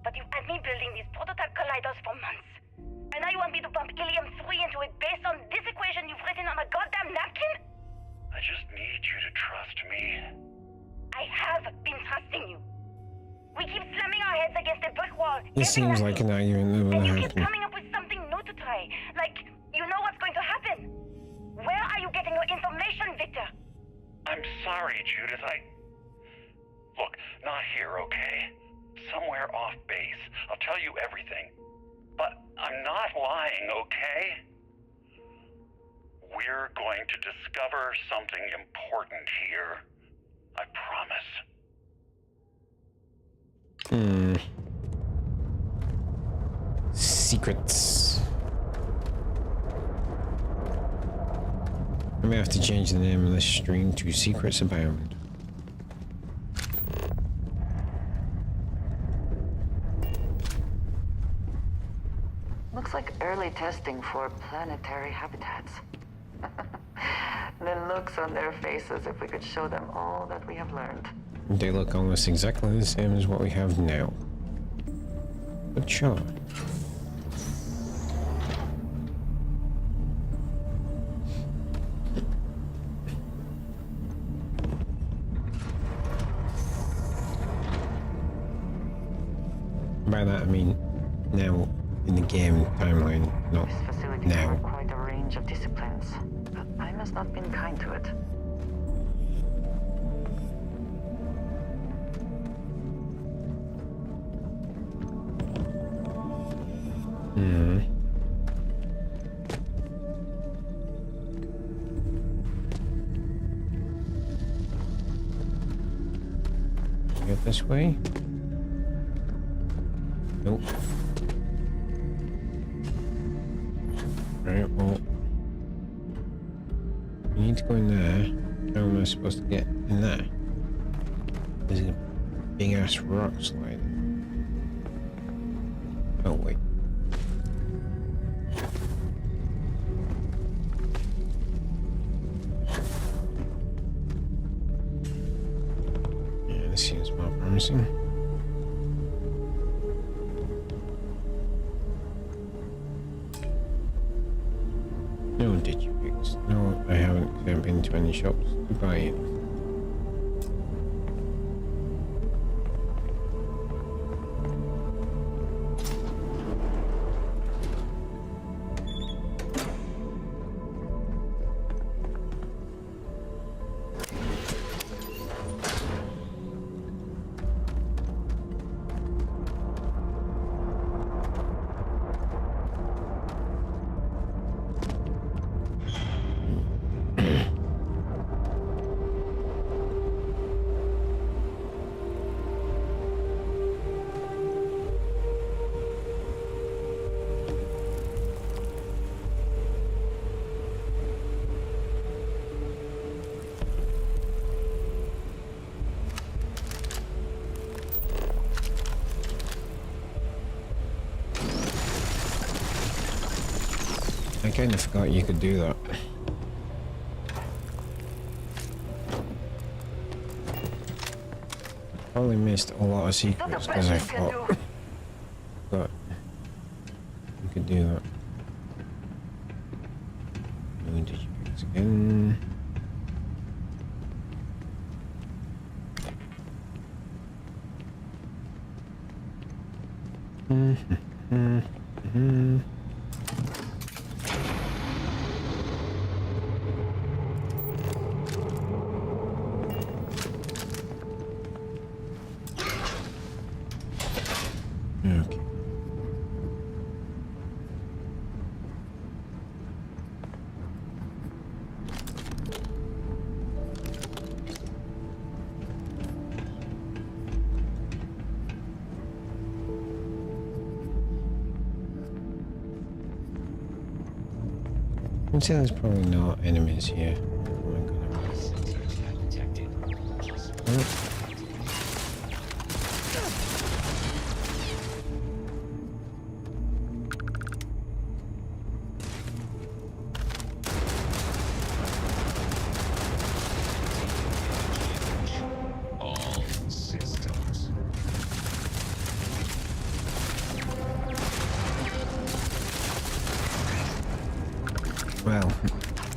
But you've had me building these prototype colliders for months. And now you want me to pump helium-3 into it based on this equation you've written on a goddamn napkin? I just need you to trust me. I have been trusting you. We keep slamming our heads against a brick wall. This seems like an argument that will and you keep happen. coming up with something new to try. Like, you know what's going to happen. Where are you getting your information, Victor? I'm sorry, Judith. Look, not here, okay? Somewhere off base. I'll tell you everything. But I'm not lying, okay? We're going to discover something important here. I promise. Secrets. I may have to change the name of this stream to Secrets Abound. Looks like early testing for planetary habitats. The looks on their faces if we could show them all that we have learned. They look almost exactly the same as what we have now. But sure. By that I mean now in the game timeline, not This facility now. covered quite a range of disciplines, but I must not been kind to it. Go this way? Nope. Right, well, you need to go in there. How am I supposed to get in there? There's a big ass rock slide. Oh, wait. Yeah, this seems more promising. No Digipigs. No, I haven't been to any shops to buy it. I kind of forgot you could do that. Probably missed a lot of secrets because I thought that you could do that. Oh, did you guys again? Okay. I'd say there's probably no enemies here. All systems. Well,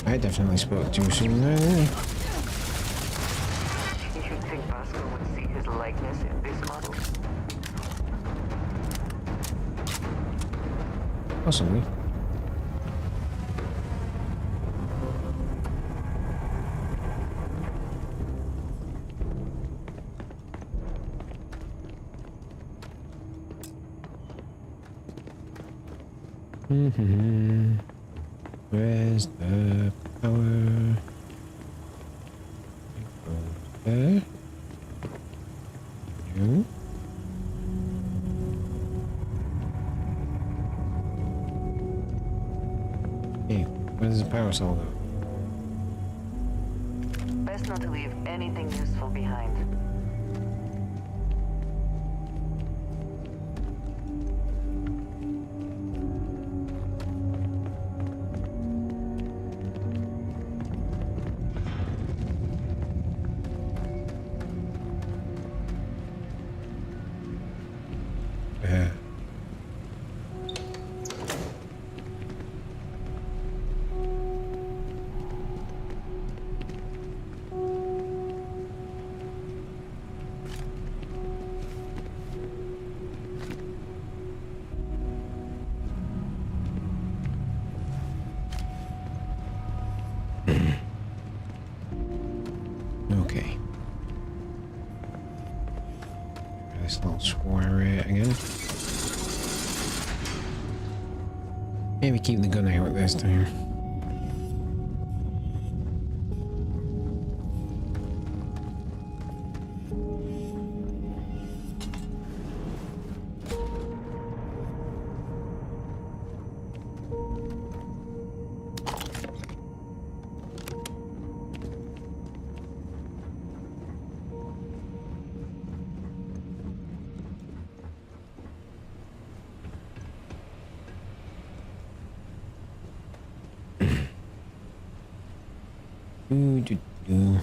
I definitely spoke too soon there, didn't I? You think Vasco would see his likeness in this model? Possibly. Where's the power? There. No. Hey, where does the power cell go? Best not to leave anything useful behind. Okay. This little square area again. Maybe keep the gun out this time. Do.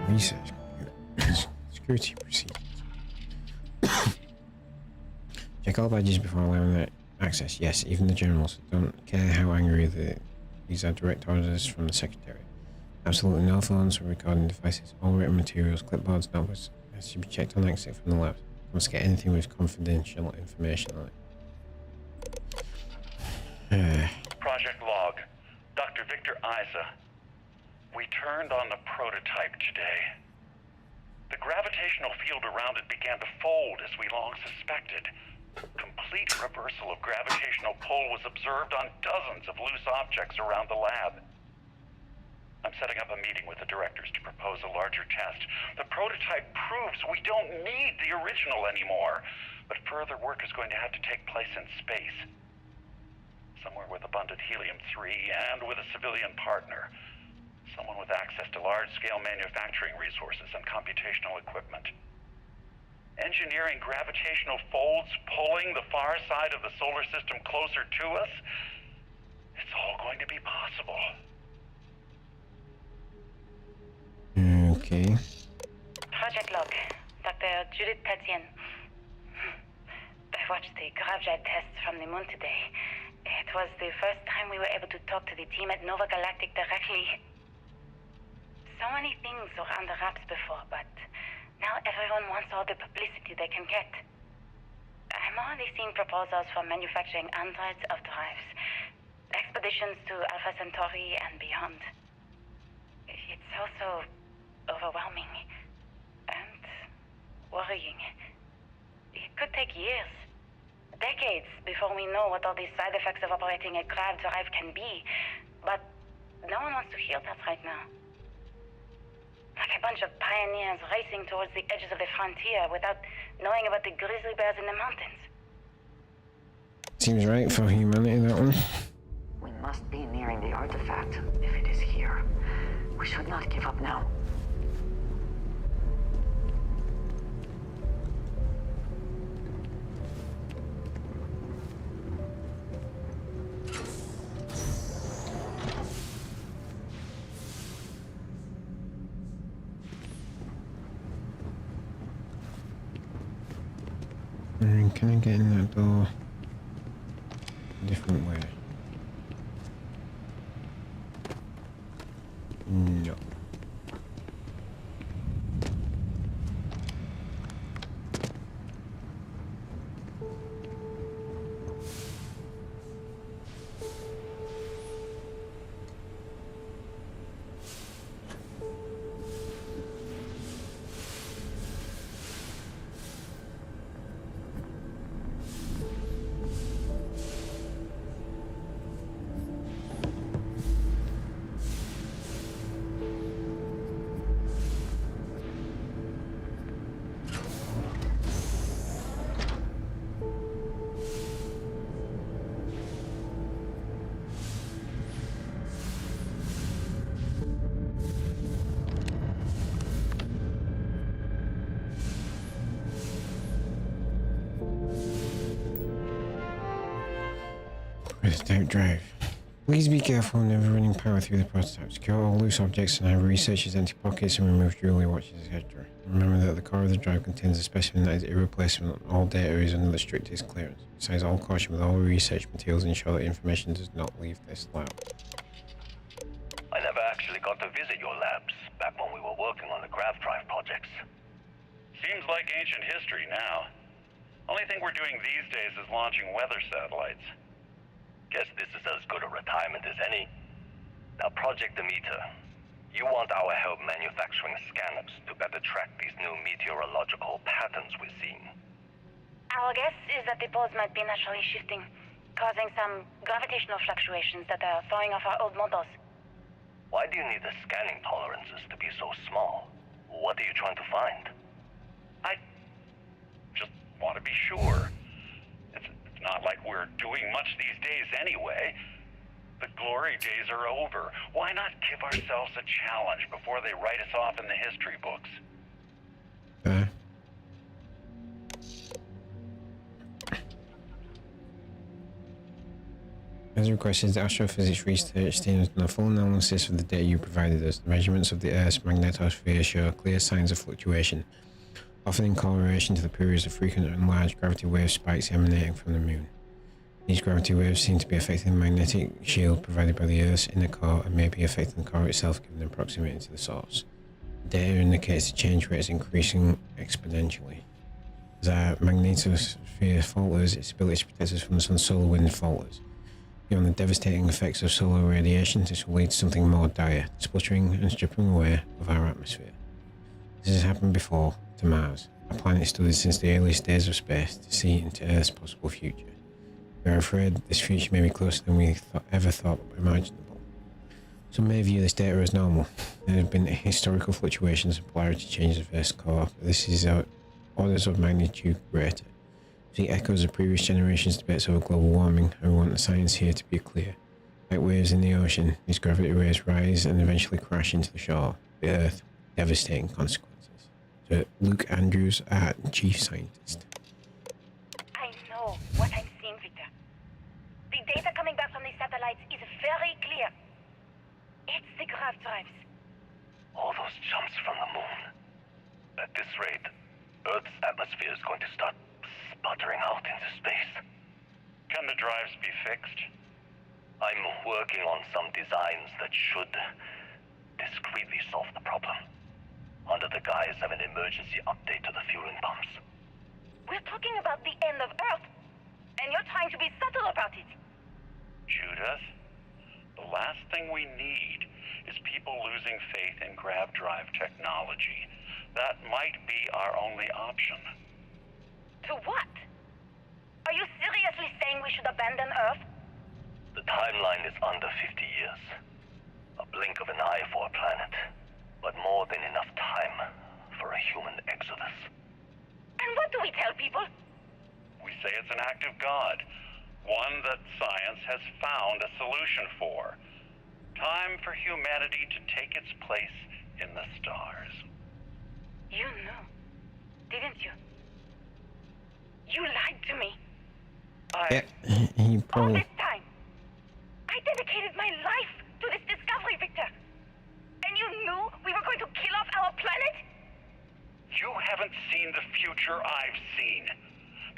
Research computer. Security procedures. Check all badges before allowing that access. Yes, even the generals. Don't care how angry these are direct orders from the secretary. Absolutely no phones or recording devices. All written materials, clipboards, notebooks has to be checked on exit from the lab. Must get anything with confidential information on it. Project Log. Dr. Victor Isa. We turned on the prototype today. The gravitational field around it began to fold as we long suspected. Complete reversal of gravitational pull was observed on dozens of loose objects around the lab. I'm setting up a meeting with the directors to propose a larger test. The prototype proves we don't need the original anymore, but further work is going to have to take place in space. Somewhere with abundant helium-3 and with a civilian partner. Someone with access to large-scale manufacturing resources and computational equipment. Engineering gravitational folds pulling the far side of the solar system closer to us. It's all going to be possible. Okay. Project log. Dr. Judith Tatian. I watched the gravjet tests from the moon today. It was the first time we were able to talk to the team at Nova Galactic directly. So many things were under wraps before, but now everyone wants all the publicity they can get. I'm already seeing proposals for manufacturing androids of drives, expeditions to Alpha Centauri and beyond. It's also overwhelming and worrying. It could take years, decades, before we know what all these side effects of operating a grav drive can be, but no one wants to hear that right now. Like a bunch of pioneers racing towards the edges of the frontier without knowing about the grizzly bears in the mountains. Seems right for humanity, that one. We must be nearing the artifact, if it is here. We should not give up now. Can I get in that door a different way? No. Prototype drive. Please be careful in never running power through the prototype. Secure all loose objects and have researchers empty pockets and remove jewelry watches, etc. Remember that the core of the drive contains a specimen that is irreplaceable and all data is under the strictest clearance. Besides, all caution with all research materials, ensure that information does not leave this lab. I never actually got to visit your labs back when we were working on the grav drive projects. Seems like ancient history now. Only thing we're doing these days is launching weather satellites. Guess this is as good a retirement as any. Now, Project Demeter, you want our help manufacturing scanners to better track these new meteorological patterns we're seeing. Our guess is that the poles might be naturally shifting, causing some gravitational fluctuations that are throwing off our old models. Why do you need the scanning tolerances to be so small? What are you trying to find? I just want to be sure. It's not like we're doing much these days anyway. The glory days are over. Why not give ourselves a challenge before they write us off in the history books? As requested, the astrophysics research team has done a full analysis of the data you provided us. The measurements of the Earth's magnetosphere show clear signs of fluctuation, often in correlation to the periods of frequent and large gravity wave spikes emanating from the moon. These gravity waves seem to be affecting the magnetic shield provided by the Earth's inner core and may be affecting the core itself given their proximity to the source. The data indicates the change rate is increasing exponentially. As our magnetosphere falters, its ability to protect us from the sun's solar wind falters. Beyond the devastating effects of solar radiation, this will lead to something more dire, the sputtering and stripping away of our atmosphere. This has happened before to Mars, a planet studied since the earliest days of space to see into Earth's possible future. We are afraid this future may be closer than we ever thought imaginable. Some may view this data as normal. There have been historical fluctuations and polarity changes of first core, but this is orders of magnitude greater. See echoes of previous generations' debates over global warming. I want the science here to be clear. Like waves in the ocean, these gravity waves rise and eventually crash into the shore, the Earth, with devastating consequences. So Luke Andrews, Chief Scientist. I know what I'm seeing, Victor. The data coming back from the satellites is very clear. It's the grav drives. All those jumps from the moon. At this rate, Earth's atmosphere is going to start sputtering out into space. Can the drives be fixed? I'm working on some designs that should discreetly solve the problem, under the guise of an emergency update to the fueling pumps. We're talking about the end of Earth, and you're trying to be subtle about it. Judith, the last thing we need is people losing faith in grav drive technology. That might be our only option. To what? Are you seriously saying we should abandon Earth? The timeline is under 50 years. A blink of an eye for a planet, but more than enough time for a human exodus. And what do we tell people? We say it's an act of God, one that science has found a solution for. Time for humanity to take its place in the stars. You knew, didn't you? You lied to me. He All probably... this time. I dedicated my life to this discovery, Victor. And you knew we were going to kill off our planet? You haven't seen the future I've seen.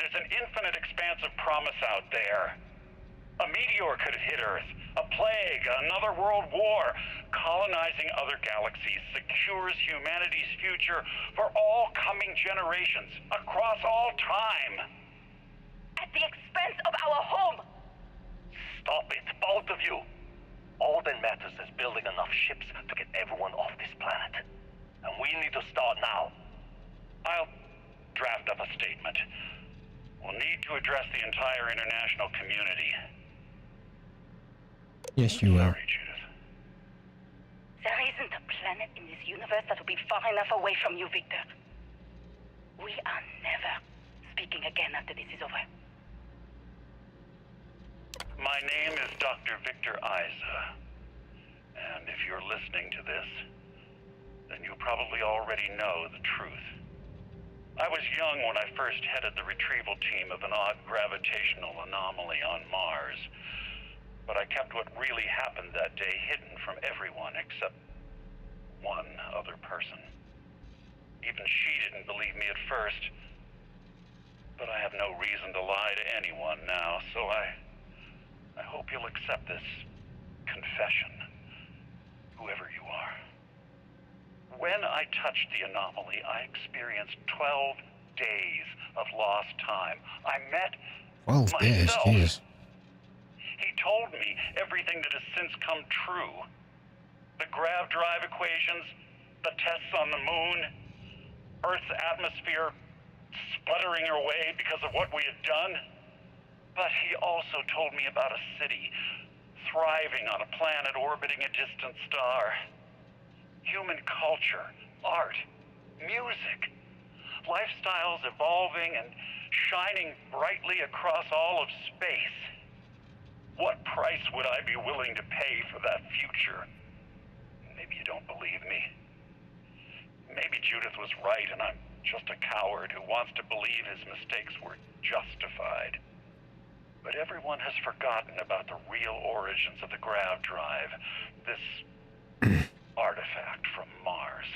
There's an infinite expanse of promise out there. A meteor could hit Earth, a plague, another world war. Colonizing other galaxies secures humanity's future for all coming generations, across all time. At the expense of our home. Stop it, both of you. All that matters is building enough ships to get everyone off this planet. And we need to start now. I'll draft up a statement. We'll need to address the entire international community. Yes, you will. Sorry, Judith. There isn't a planet in this universe that will be far enough away from you, Victor. We are never speaking again after this is over. My name is Dr. Victor Isa. And if you're listening to this, then you probably already know the truth. I was young when I first headed the retrieval team of an odd gravitational anomaly on Mars. But I kept what really happened that day hidden from everyone except one other person. Even she didn't believe me at first. But I have no reason to lie to anyone now, so I hope you'll accept this confession, whoever you are. When I touched the anomaly, I experienced 12 days of lost time. I met 12 days, myself. Jesus. He told me everything that has since come true. The grav drive equations, the tests on the moon, Earth's atmosphere sputtering away because of what we had done. But he also told me about a city thriving on a planet orbiting a distant star. Human culture, art, music, lifestyles evolving and shining brightly across all of space. What price would I be willing to pay for that future? Maybe you don't believe me. Maybe Judith was right and I'm just a coward who wants to believe his mistakes were justified. But everyone has forgotten about the real origins of the grav drive, this artifact from Mars.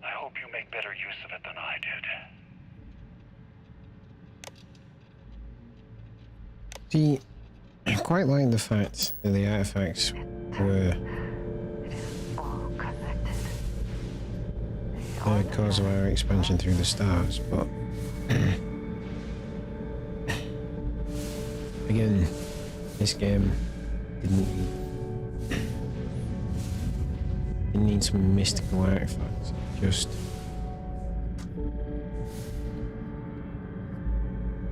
I hope you make better use of it than I did. See, I quite like the fact that the artifacts were the cause of our expansion through the stars, but again, this game didn't need some mystical artifacts. It just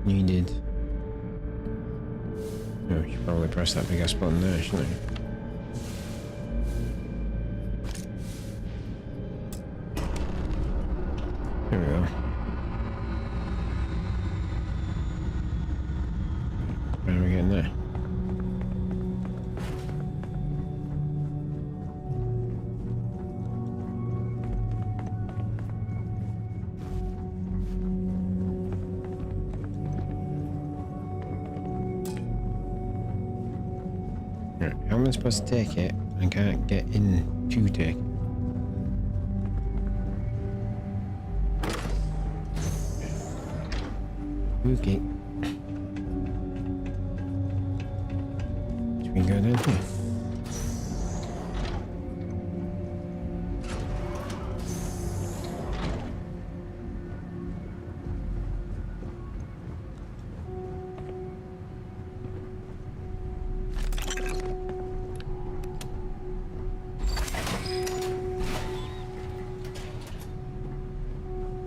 needed. Oh, you should probably press that big ass button there, shouldn't I? How are we getting there? Right, how am I supposed to take it? I can't get in to take it. Okay. Should we go down here?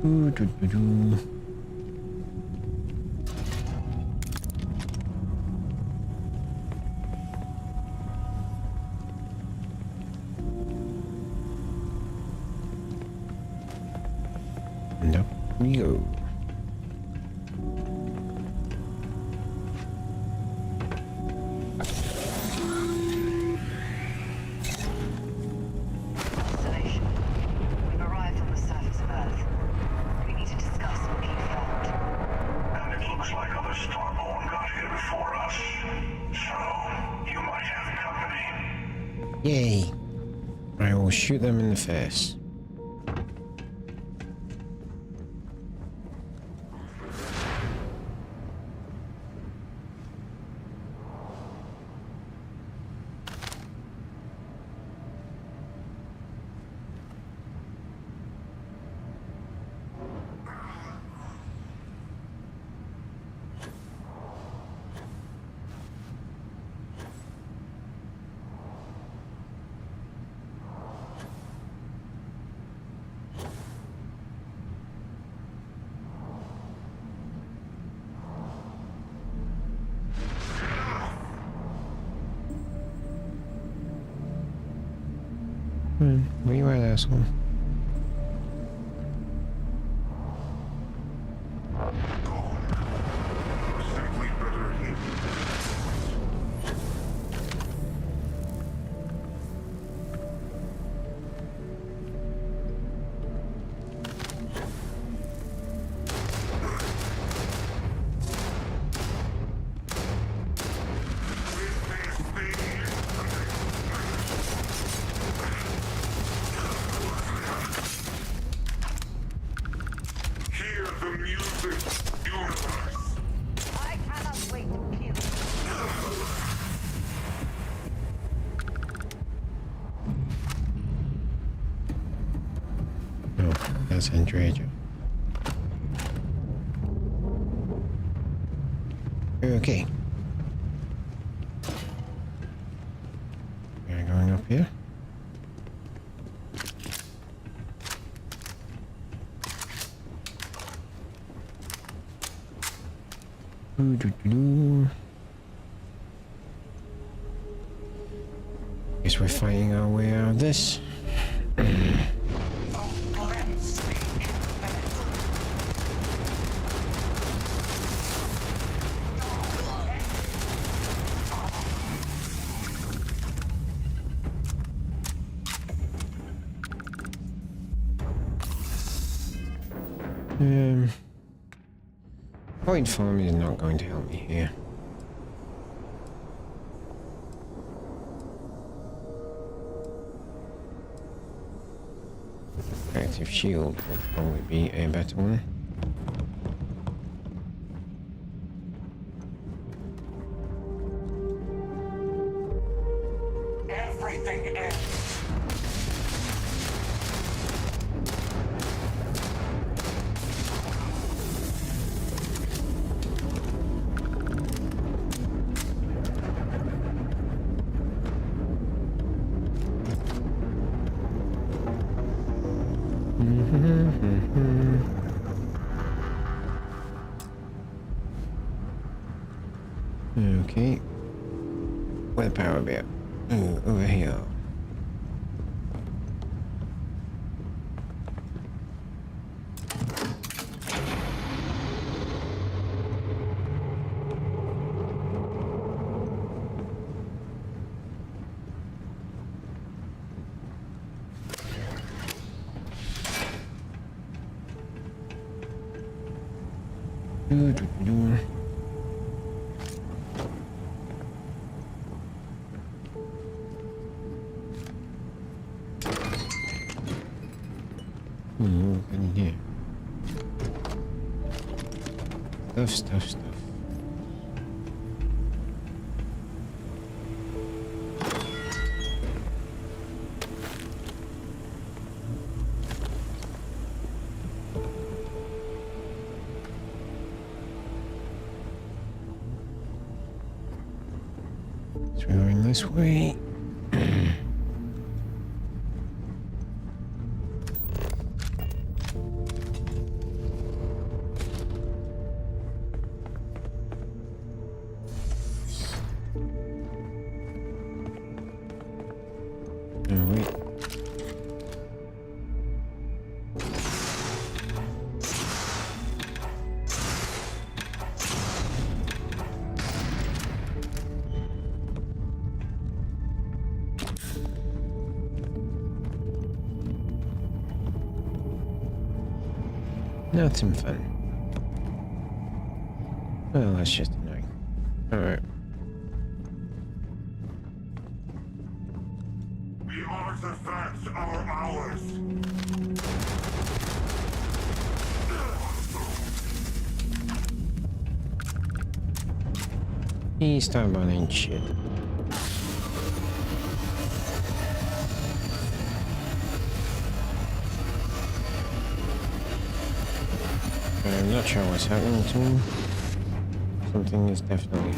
Ooh, doo, doo, doo. And up we go. Constellation. We've arrived on the surface of Earth. We need to discuss what you found. And it looks like other Starborn got here before us. So, you might have company. Yay! I will shoot them in the face. Where you at, asshole? Simply better hidden. Hear the music, universe. I cannot wait to kill. No, that's Andrea. Okay. We're going up here. Ooh, doo, doo, doo. Guess we're fighting our way out of this. Point farming is not going to help me here. Active shield will probably be a better one. Everything ends. Okay. Where the power be at? Ooh, over here. In here. Stuff. So we're going this way. Nothing fun. Well, that's just annoying. Alright. The artifacts are ours. He's talking about ain't shit. I'm not sure what's happening to him. Something is definitely...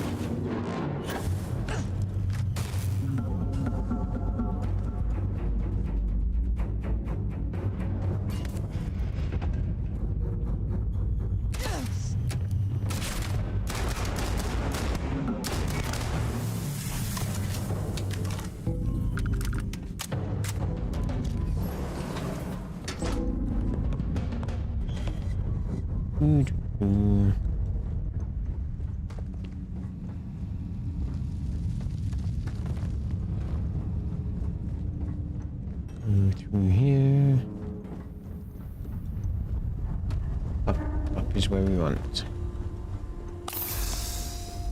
Through here. Up is where we want.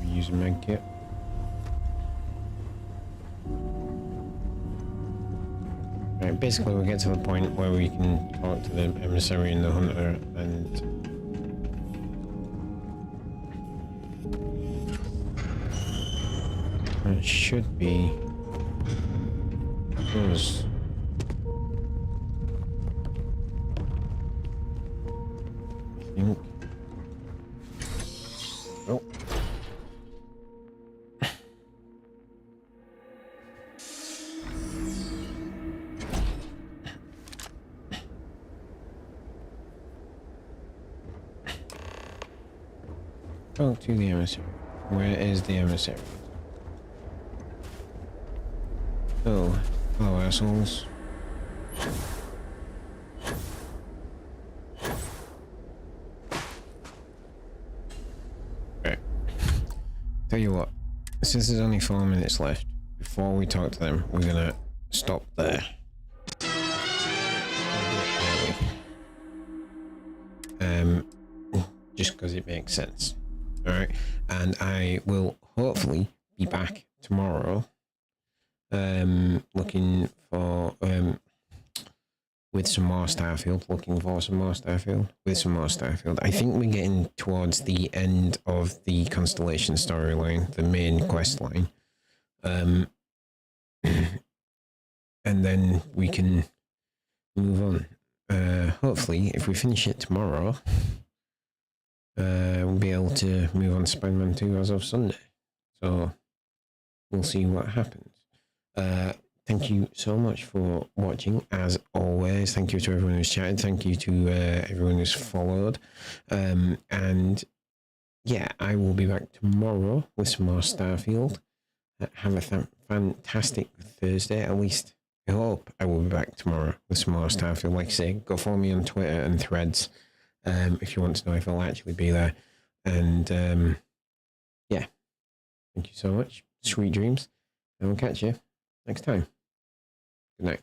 We use a med kit. Right, basically we get to the point where we can talk to the emissary and the hunter, and it should be those. I think. Oh. Talk to the emissary. Where is the emissary? Oh, hello assholes. Right. Tell you what, since there's only 4 minutes left, before we talk to them, we're gonna stop there. Just because it makes sense. Alright, and I will hopefully be back tomorrow. Looking for with some more Starfield. I think we're getting towards the end of the Constellation storyline, the main quest line. And then we can move on. Hopefully, if we finish it tomorrow, we'll be able to move on to Spider-Man 2 as of Sunday. So we'll see what happens. Thank you so much for watching, as always. Thank you to everyone who's chatted. Thank you to everyone who's followed. And yeah, I will be back tomorrow with some more Starfield. Have a fantastic Thursday. At least I hope I will be back tomorrow with some more Starfield. Like I say, go follow me on Twitter and Threads if you want to know if I'll actually be there. And yeah, thank you so much. Sweet dreams. And we'll catch you next time. Good night.